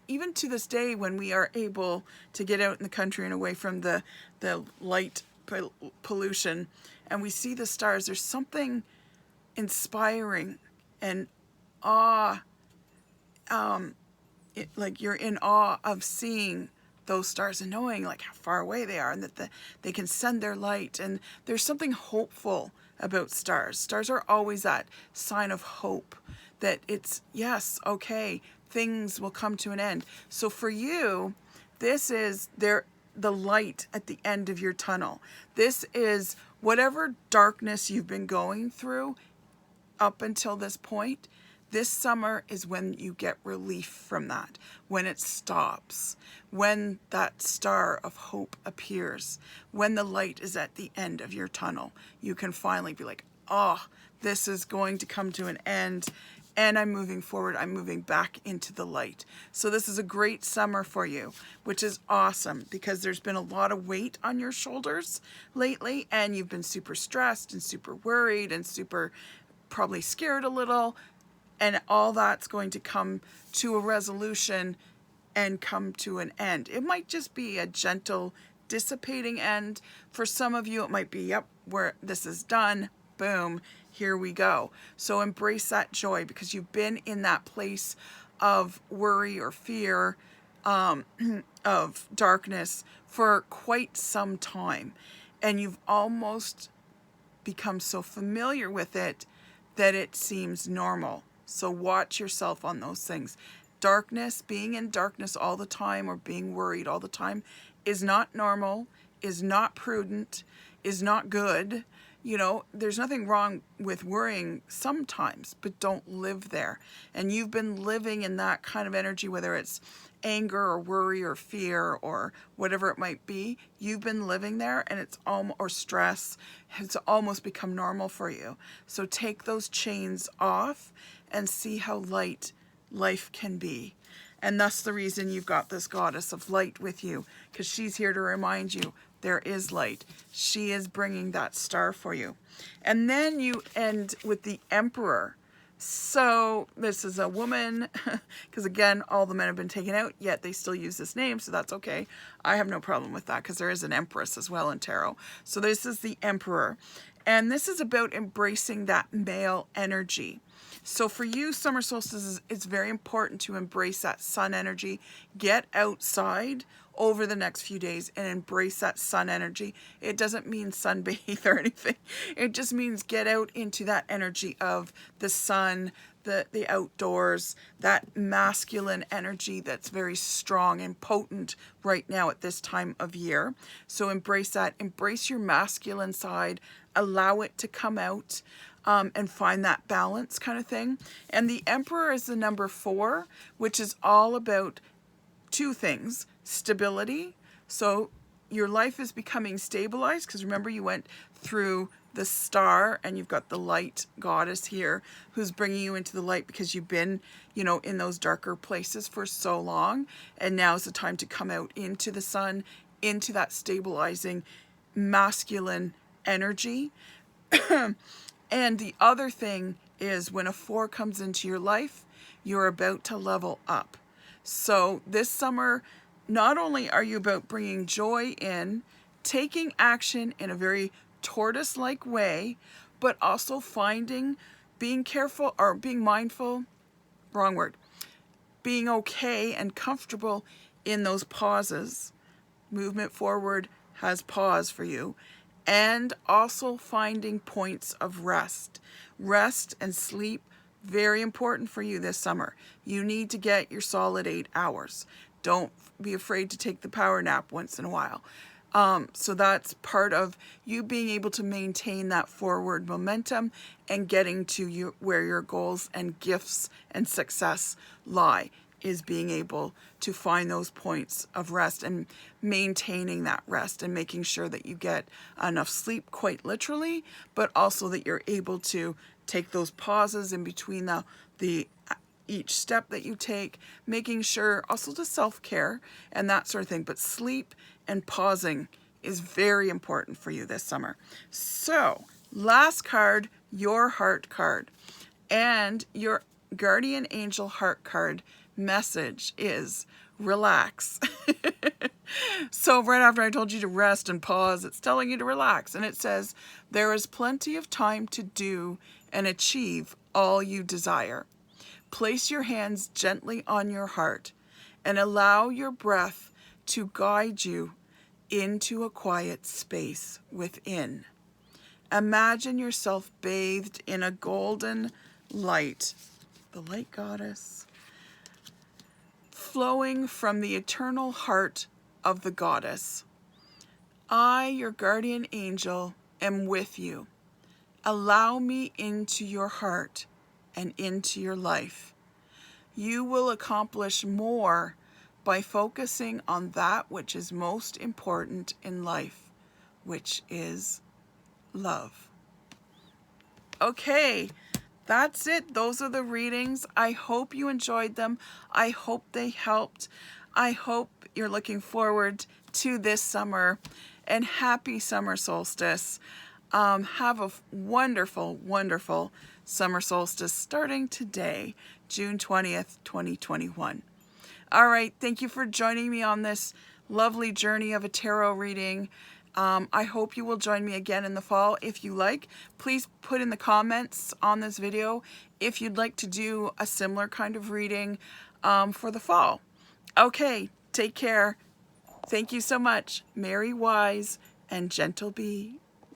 even to this day when we are able to get out in the country and away from the light pollution and we see the stars, there's something inspiring and awe, like you're in awe of seeing those stars and knowing like how far away they are and that they can send their light. And there's something hopeful about stars. Stars are always that sign of hope that it's, yes, okay, things will come to an end. So for you, this is the light at the end of your tunnel. This is whatever darkness you've been going through up until this point. This summer is when you get relief from that, when it stops, when that star of hope appears, when the light is at the end of your tunnel. You can finally be like, oh, this is going to come to an end and I'm moving forward. I'm moving back into the light. So this is a great summer for you, which is awesome because there's been a lot of weight on your shoulders lately and you've been super stressed and super worried and super probably scared a little. And all that's going to come to a resolution and come to an end. It might just be a gentle, dissipating end. For some of you, it might be, yep, where this is done, boom, here we go. So embrace that joy because you've been in that place of worry or fear, of darkness for quite some time. And you've almost become so familiar with it that it seems normal. So watch yourself on those things. Darkness, being in darkness all the time or being worried all the time is not normal, is not prudent, is not good. You know, there's nothing wrong with worrying sometimes, but don't live there. And you've been living in that kind of energy, whether it's anger or worry or fear or whatever it might be. You've been living there and it's almost, or stress, it's almost become normal for you. So take those chains off and see how light life can be. And that's the reason you've got this goddess of light with you, because she's here to remind you there is light. She is bringing that star for you. And then you end with the Emperor. So this is a woman, because again, all the men have been taken out, yet they still use this name, so that's okay. I have no problem with that, because there is an Empress as well in tarot. So this is the Emperor. And this is about embracing that male energy. So for you, summer solstices, it's very important to embrace that sun energy. Get outside over the next few days and embrace that sun energy. It doesn't mean sunbathe or anything. It just means get out into that energy of the sun, the outdoors, that masculine energy that's very strong and potent right now at this time of year. So embrace that. Embrace your masculine side. Allow it to come out. And find that balance kind of thing. And the Emperor is the number 4, which is all about 2 things. Stability. So your life is becoming stabilized because remember you went through the star, and you've got the light goddess here who's bringing you into the light because you've been, you know, in those darker places for so long, and now's the time to come out into the sun, into that stabilizing masculine energy. And the other thing is, when a 4 comes into your life, you're about to level up. So this summer, not only are you about bringing joy in, taking action in a very tortoise-like way, but also being careful, or being mindful, wrong word, being okay and comfortable in those pauses. Movement forward has pause for you. And also finding points of rest. Rest and sleep, very important for you this summer. You need to get your solid 8 hours. Don't be afraid to take the power nap once in a while. So that's part of you being able to maintain that forward momentum and getting to where your goals and gifts and success lie, is being able to find those points of rest and maintaining that rest and making sure that you get enough sleep, quite literally, but also that you're able to take those pauses in between each step that you take, making sure also to self-care and that sort of thing. But sleep and pausing is very important for you this summer. So last card, your heart card, and your guardian angel heart card message is relax. So right after I told you to rest and pause, it's telling you to relax. And it says, there is plenty of time to do and achieve all you desire. Place your hands gently on your heart and allow your breath to guide you into a quiet space within. Imagine yourself bathed in a golden light, the light goddess, flowing from the eternal heart of the goddess. I, your guardian angel, am with you. Allow me into your heart and into your life. You will accomplish more by focusing on that which is most important in life, which is love. Okay, that's it. Those are the readings. I hope you enjoyed them. I hope they helped. I hope you're looking forward to this summer, and happy summer solstice. Have a wonderful, wonderful summer solstice starting today, June 20th, 2021. All right, thank you for joining me on this lovely journey of a tarot reading. I hope you will join me again in the fall. If you like, please put in the comments on this video if you'd like to do a similar kind of reading for the fall. Okay, take care. Thank you so much. Merry, wise, and gentle be.